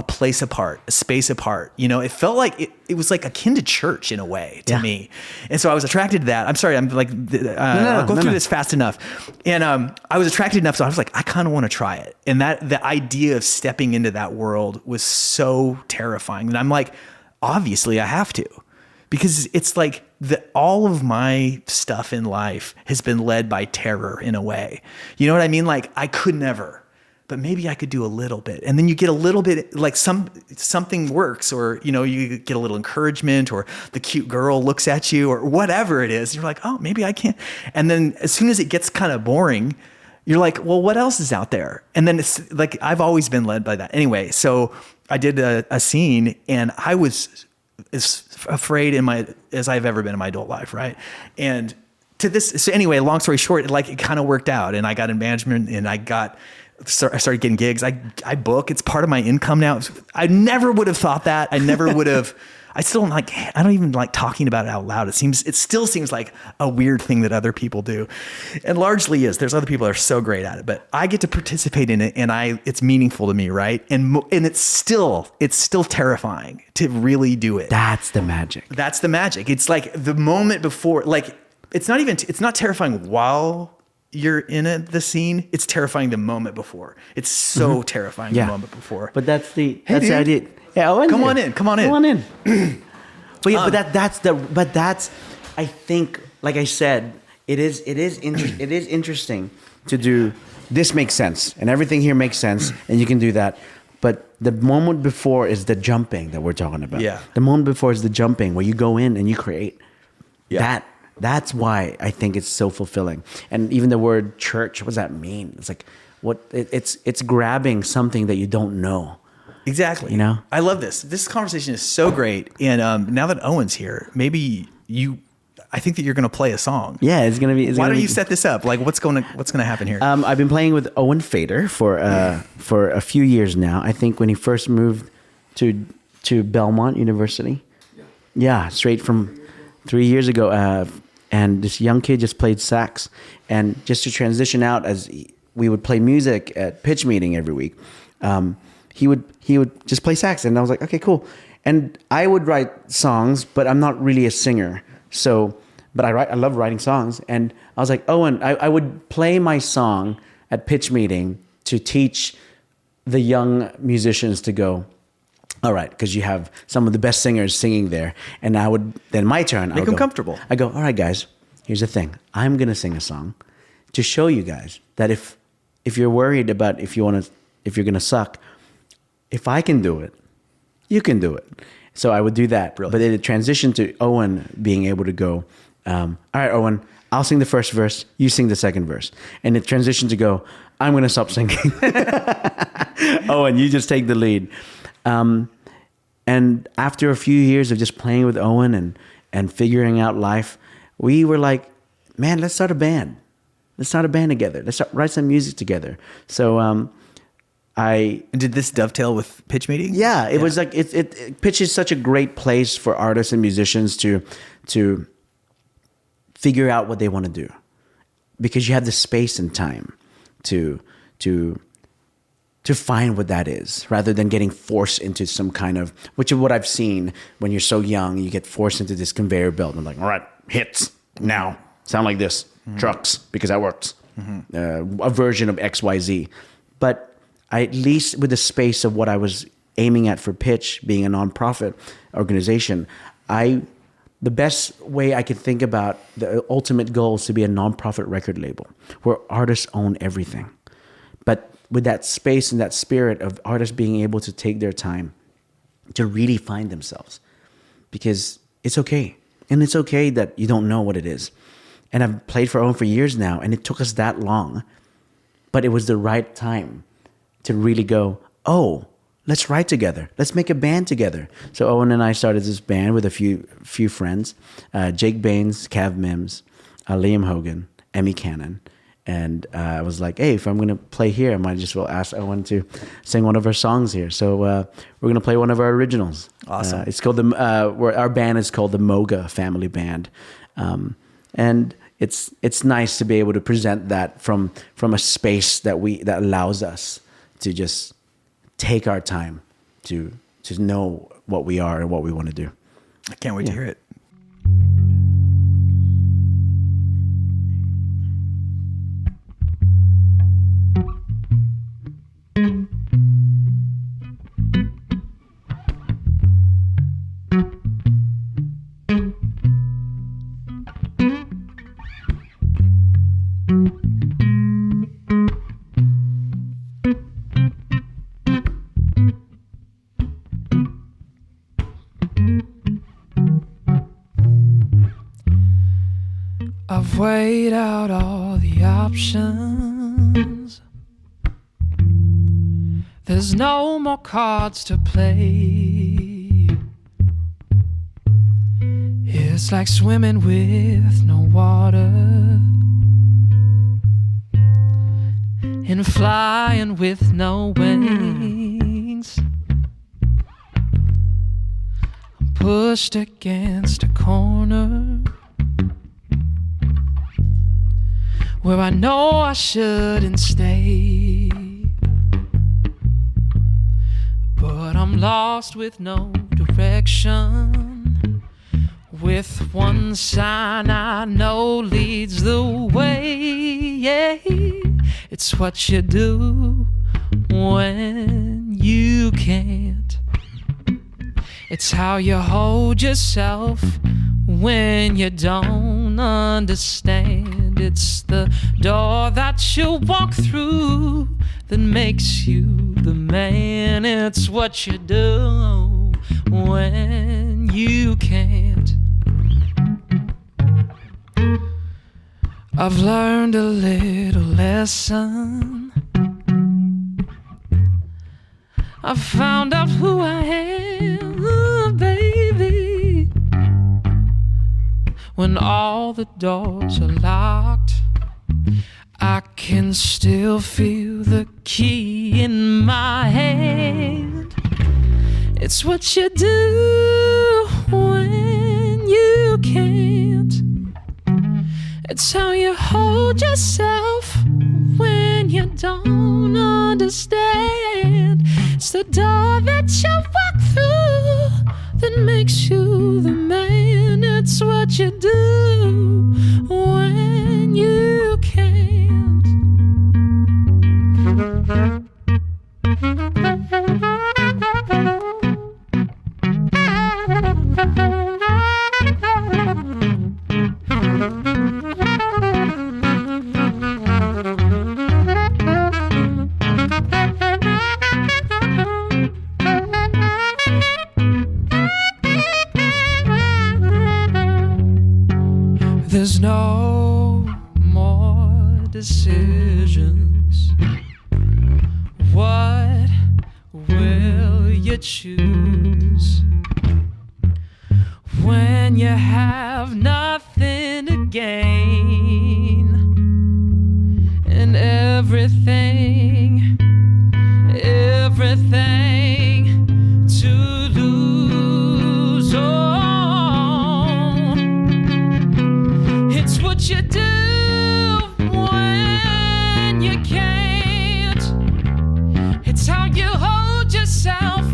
place apart, a space apart. It felt it was akin to church in a way to me. And so I was attracted to that. I'm sorry, I'm I'll go through this fast enough. And I was attracted enough, so I was I kind of want to try it. And the idea of stepping into that world was so terrifying. And I'm obviously I have to. Because it's all of my stuff in life has been led by terror in a way. You know what I mean? I could never, but maybe I could do a little bit. And then you get a little bit, something works, or, you get a little encouragement, or the cute girl looks at you, or whatever it is. You're oh, maybe I can't. And then as soon as it gets kind of boring, you're well, what else is out there? And then it's I've always been led by that. Anyway, so I did a scene, and I was as afraid as I've ever been in my adult life, right? And so anyway, long story short, it kind of worked out, and I got in management, and I started getting gigs. I book. It's part of my income now. I never would have thought that. I never would have. I still don't I don't even like talking about it out loud. It still seems like a weird thing that other people do, and largely is. There's other people that are so great at it, but I get to participate in it, and it's meaningful to me, right? And it's still terrifying to really do it. That's the magic. That's the magic. It's the moment before. It's not terrifying while you're in the scene. It's terrifying the moment before. It's so terrifying the moment before. But that's the idea. Yeah, come on in. Come on in. But that's I think, like I said, it is interesting to do. This makes sense, and everything here makes sense, and you can do that. But the moment before is the jumping that we're talking about. Yeah. The moment before is the jumping where you go in and you create. Yeah. That's why I think it's so fulfilling. And even the word church, what does that mean? It's it's grabbing something that you don't know. Exactly. I love this. This conversation is so great. And now that Owen's here, maybe I think that you're going to play a song. Yeah, it's going to be. Why don't you set this up? What's going to happen here? I've been playing with Owen Fader for a few years now. I think when he first moved to Belmont University. Yeah, straight from 3 years ago. And this young kid just played sax. And just to transition out, as we would play music at pitch meeting every week, he would just play sax. And I was like, okay, cool. And I would write songs, but I'm not really a singer. But I love writing songs. And I was like, Owen, I would play my song at pitch meeting to teach the young musicians to go, all right, because you have some of the best singers singing there. And then my turn. Make them comfortable. I go, all right, guys, here's the thing. I'm going to sing a song to show you guys that if you're worried about if you're going to suck, if I can do it, you can do it. So I would do that. Brilliant. But it transitioned to Owen being able to go, all right, Owen, I'll sing the first verse, you sing the second verse. And it transitioned to go, I'm going to stop singing. Owen, you just take the lead. And after a few years of just playing with Owen and figuring out life, we were like, man, let's start a band. Let's start a band together. Let's write some music together. So and did this dovetail with pitch meeting? Yeah, it was like pitch is such a great place for artists and musicians to figure out what they want to do, because you have the space and time to find what that is, rather than getting forced into some kind of, which is what I've seen when you're so young, you get forced into this conveyor belt. I'm like, all right, hits now, sound like this, trucks, because that works, a version of XYZ. But at least with the space of what I was aiming at for pitch, being a nonprofit organization, the best way I could think about the ultimate goal is to be a nonprofit record label where artists own everything. But with that space and that spirit of artists being able to take their time to really find themselves, because it's okay. And it's okay that you don't know what it is. And I've played for Owen for years now, and it took us that long, but it was the right time to really go, oh, let's write together. Let's make a band together. So Owen and I started this band with a few friends, Jake Baines, Cav Mims, Liam Hogan, Emmy Cannon. And I was like, hey, if I'm going to play here, I might just well ask Owen to sing one of our songs here. So we're going to play one of our originals. Awesome. It's called our band is called the Moga Family Band. And it's nice to be able to present that from a space that allows us to just take our time to know what we are and what we want to do. I can't wait to hear it. I've weighed out all the options. There's no more cards to play. It's like swimming with no water and flying with no wings. I'm pushed against a corner where I know I shouldn't stay, but I'm lost with no direction, with one sign I know leads the way. Yeah, it's what you do when you can't. It's how you hold yourself when you don't understand. It's the door that you walk through that makes you the man. It's what you do when you can't. I've learned a little lesson. I've found out who I am, baby. When all the doors are locked, I can still feel the key in my hand. It's what you do when you can't. It's how you hold yourself when you don't understand. It's the door that you walk through that makes you the man. It's what you do when you can't. There's no more decisions. What will you choose when you have nothing to gain and everything to lose? Oh, it's what you do when you can't. It's how you hold yourself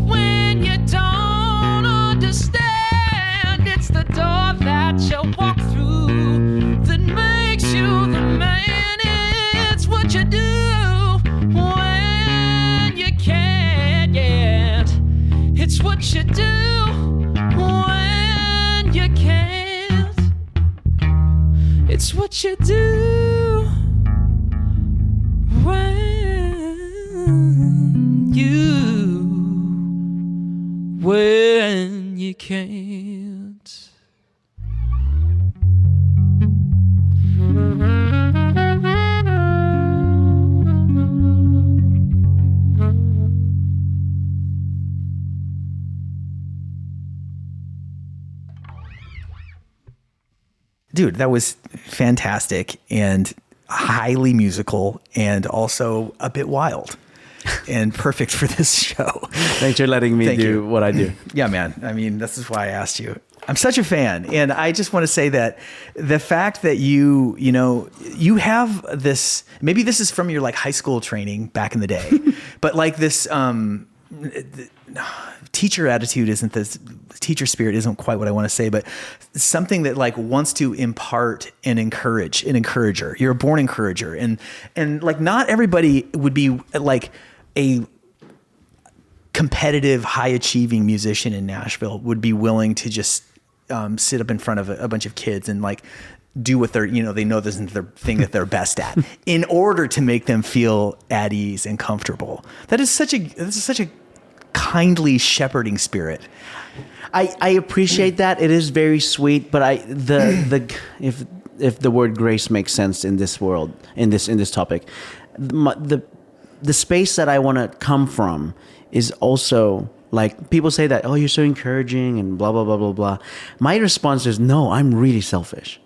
when you don't understand. It's the door that you walk through that makes you the man. It's what you do when you can't yet. It's what you do when you can't. It's what you do when you can't. Dude, that was fantastic and highly musical and also a bit wild and perfect for this show. Thanks for letting me do what I do. Yeah, man. I mean, this is why I asked you. I'm such a fan. And I just want to say that the fact that you have this, maybe this is from your like high school training back in the day, but like this, teacher attitude isn't this, teacher spirit isn't quite what I want to say, but something that like wants to impart and encourage, an encourager. You're a born encourager. And like not everybody would be like a competitive, high achieving musician in Nashville would be willing to just sit up in front of a bunch of kids and like do what they're, they know this isn't their thing that they're best at in order to make them feel at ease and comfortable. This is such a kindly shepherding spirit. I appreciate that. It is very sweet, but if the word grace makes sense in this world, in this topic, the space that I want to come from is also like people say that, oh, you're so encouraging and blah blah blah blah blah. My response is no, I'm really selfish.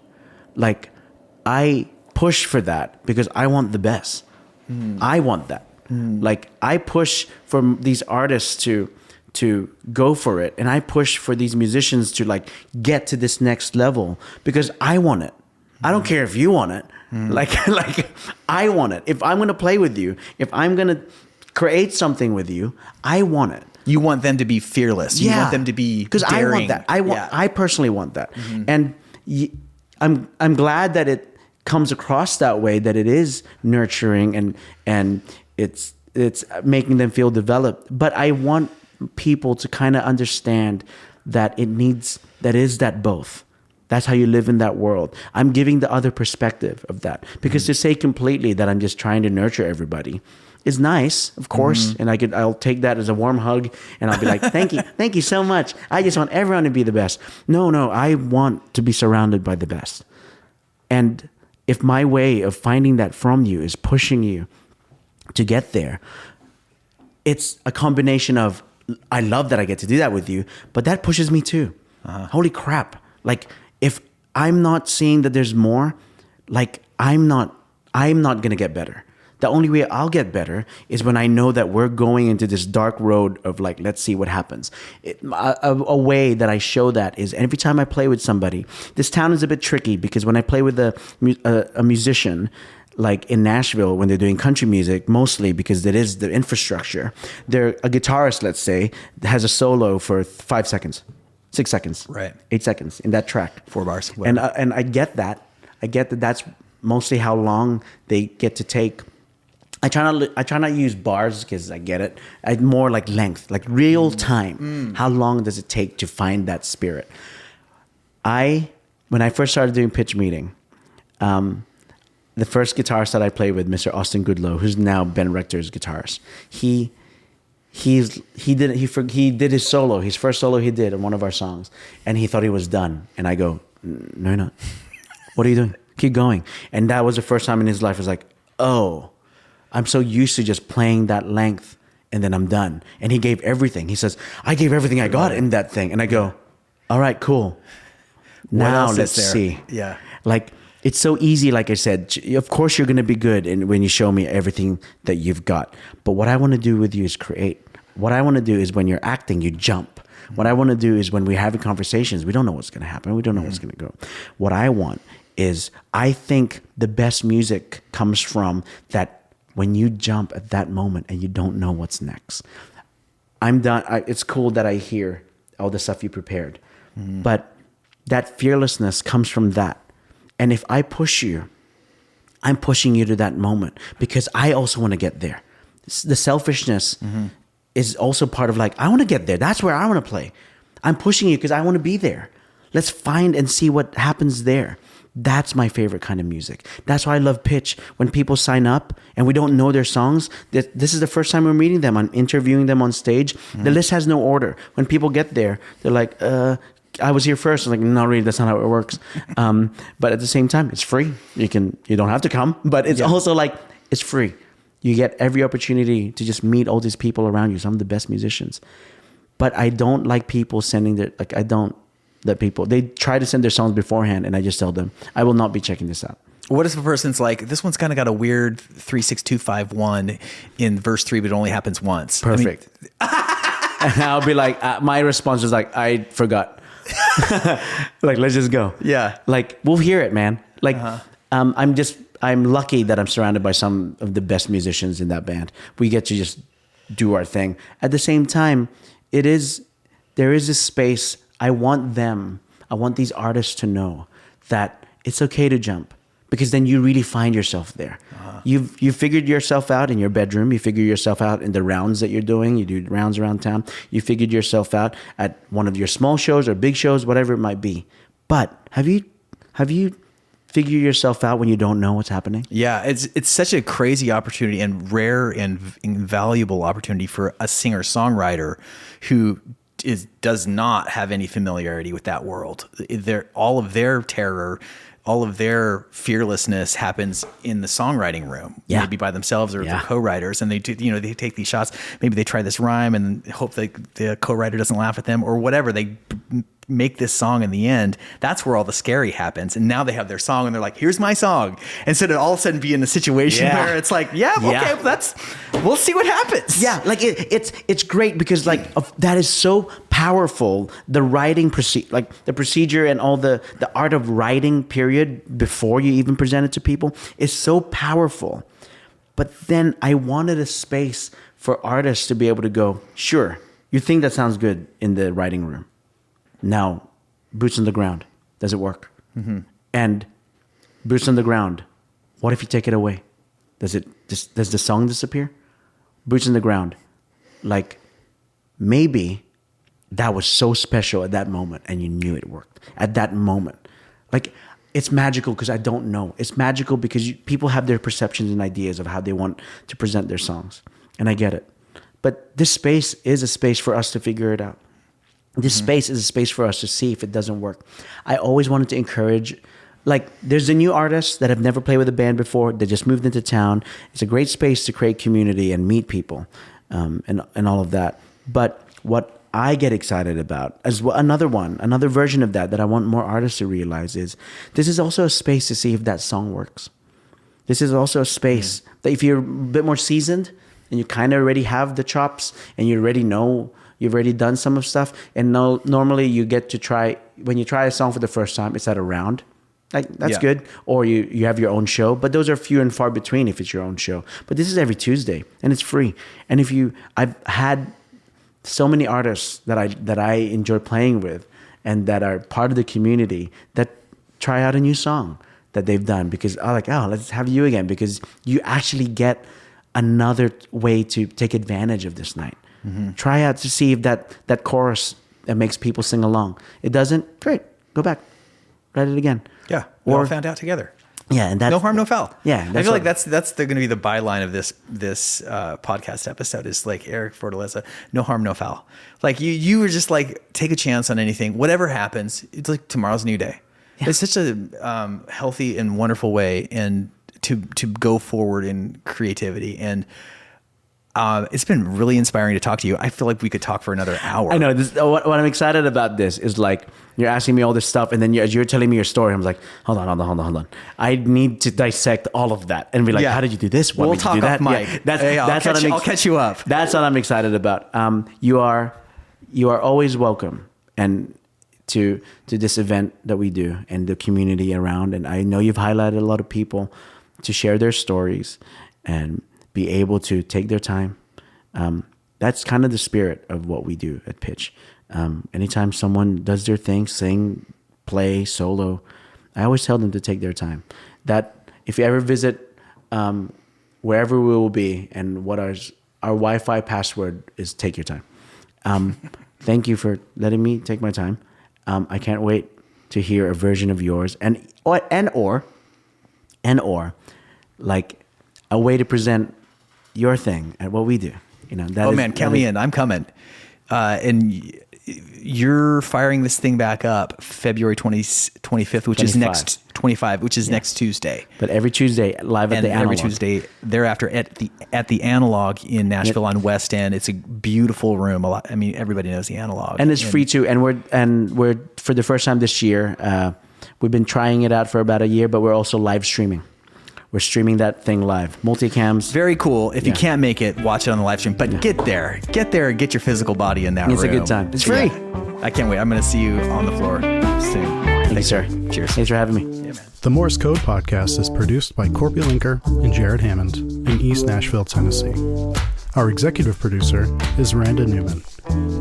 Like I push for that because I want the best. I want that. Like I push for these artists to go for it, and I push for these musicians to like get to this next level because I want it. I don't care if you want it. Like I want it. If I'm going to play with you, if I'm going to create something with you, I want it. You want them to be fearless. You want them to be because I want that. I personally want that. And I'm glad that it comes across that way, that it is nurturing and it's making them feel developed. But I want people to kind of understand that that both. That's how you live in that world. I'm giving the other perspective of that because to say completely that I'm just trying to nurture everybody is nice, of course, and I'll take that as a warm hug, and I'll be like, thank you so much. I just want everyone to be the best. No, I want to be surrounded by the best. And if my way of finding that from you is pushing you to get there, it's a combination of, I love that I get to do that with you, but that pushes me too. Holy crap. Like, if I'm not seeing that there's more, like, I'm not going to get better. The only way I'll get better is when I know that we're going into this dark road of like, let's see what happens. A way that I show that is every time I play with somebody, this town is a bit tricky because when I play with a musician, like in Nashville, when they're doing country music, mostly because that is the infrastructure, a guitarist, let's say, has a solo for 5 seconds, 6 seconds, right, 8 seconds in that track, 4 bars, and I get that. That's mostly how long they get to take. I try not to use bars because I get it. I more like length, like real time. How long does it take to find that spirit? When I first started doing pitch meeting, the first guitarist that I played with, Mr. Austin Goodlow, who's now Ben Rector's guitarist, he did his solo, his first solo he did on one of our songs, and he thought he was done. And I go, no, you're not. What are you doing? Keep going. And that was the first time in his life. I was like, oh, I'm so used to just playing that length and then I'm done. And he gave everything. He says, I gave everything I got in that thing. And I go, all right, cool. Now let's see. Yeah. Like, it's so easy. Like I said, of course you're going to be good when you show me everything that you've got. But what I want to do with you is create. What I want to do is when you're acting, you jump. What I want to do is when we're having conversations, we don't know what's going to happen. We don't know what's going to go. What I want is, I think the best music comes from that when you jump at that moment and you don't know what's next. I'm done. It's cool that I hear all the stuff you prepared. But that fearlessness comes from that. And if I push you, I'm pushing you to that moment because I also want to get there. The selfishness is also part of like, I want to get there. That's where I want to play. I'm pushing you because I want to be there. Let's find and see what happens there. That's my favorite kind of music. That's why I love pitch. When people sign up and we don't know their songs, this is the first time we're meeting them. I'm interviewing them on stage. The list has no order. When people get there, they're like, I was here first. I'm like, no, really, that's not how it works. But at the same time, it's free. You don't have to come, but it's also like, it's free. You get every opportunity to just meet all these people around you, some of the best musicians. But I don't like people sending they try to send their songs beforehand and I just tell them, I will not be checking this out. What if a person's like, this one's kind of got a weird 3-6-2-5-1 in verse 3, but it only happens once? Perfect. And I'll be like, my response is like, I forgot. Like, let's just go. Yeah. Like, we'll hear it, man. Like, I'm lucky that I'm surrounded by some of the best musicians in that band. We get to just do our thing. At the same time, there is this space. I want these artists to know that it's okay to jump, because then you really find yourself there. You've figured yourself out in your bedroom. You figure yourself out in the rounds that you're doing. You do rounds around town. You figured yourself out at one of your small shows or big shows, whatever it might be. But have you figured yourself out when you don't know what's happening? Yeah, it's such a crazy opportunity and rare and invaluable opportunity for a singer-songwriter who does not have any familiarity with that world. All of their terror, all of their fearlessness happens in the songwriting room, maybe by themselves or their co-writers. And they do, they take these shots. Maybe they try this rhyme and hope that the co-writer doesn't laugh at them or whatever. They make this song in the end. That's where all the scary happens. And now they have their song and they're like, here's my song. Instead of all of a sudden be in a situation where it's like, okay, we'll see what happens. Yeah. Like it's great because like that is so powerful. The writing the procedure and all the art of writing period before you even present it to people is so powerful. But then I wanted a space for artists to be able to go, sure, you think that sounds good in the writing room. Now, boots on the ground. Does it work? Mm-hmm. And boots on the ground. What if you take it away? Does the song disappear? Boots on the ground. Like, maybe that was so special at that moment and you knew it worked at that moment. Like, it's magical because I don't know. It's magical because people have their perceptions and ideas of how they want to present their songs. And I get it. But this space is a space for us to figure it out. This space is a space for us to see if it doesn't work. I always wanted to encourage, like, there's the new artists that have never played with a band before. They just moved into town. It's a great space to create community and meet people, and all of that. But what I get excited about as well, another version of that I want more artists to realize is this is also a space to see if that song works. This is also a space that if you're a bit more seasoned and you kind of already have the chops and you already know. You've already done some of stuff, and normally you get to try, when you try a song for the first time, it's at a round. Like, that's good. Or you have your own show, but those are few and far between if it's your own show. But this is every Tuesday, and it's free. And I've had so many artists that I enjoy playing with and that are part of the community that try out a new song that they've done because let's have you again, because you actually get another way to take advantage of this night. Mm-hmm. Try out to see if that chorus that makes people sing along. It doesn't? Great. Go back. Write it again. Yeah. We all found out together. Yeah. And that's, no harm, no foul. Yeah. I feel like that's going to be the byline of this podcast episode is like Eric Fortaleza, no harm, no foul. Like you were just like, take a chance on anything. Whatever happens, it's like tomorrow's a new day. It's such a healthy and wonderful way and to go forward in creativity. And it's been really inspiring to talk to you. I feel like we could talk for another hour. I know. What I'm excited about this is like you're asking me all this stuff, and then as you're telling me your story, I'm like, hold on. I need to dissect all of that and be like, how did you do this? We'll talk off mic. Yeah, I'll catch you up. That's what I'm excited about. You are always welcome and to this event that we do and the community around. And I know you've highlighted a lot of people to share their stories and be able to take their time. That's kind of the spirit of what we do at Pitch. Anytime someone does their thing, sing, play, solo, I always tell them to take their time. That if you ever visit wherever we will be, and what our Wi-Fi password is, take your time. Thank you for letting me take my time. I can't wait to hear a version of yours and or like a way to present your thing and what we do. You know, count me in. I'm coming. And you're firing this thing back up February 25th, which 25. Is next 25, which is next Tuesday. But every Tuesday live at the Analog. Every Tuesday thereafter at the Analog in Nashville on West End. It's a beautiful room. Everybody knows the Analog, and it's free too. And we're for the first time this year. We've been trying it out for about a year, but we're also live streaming. We're streaming that thing live. Multicams. Very cool. If you can't make it, watch it on the live stream. But get there. Get there and get your physical body in that room. It's a good time. It's free. Yeah. I can't wait. I'm going to see you on the floor soon. Thank you, sir. Cheers. Thanks for having me. Yeah, man. The Morse Code Podcast is produced by Korby Lenker and Jared Hammond in East Nashville, Tennessee. Our executive producer is Randa Newman.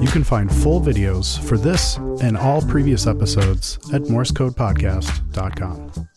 You can find full videos for this and all previous episodes at morsecodepodcast.com.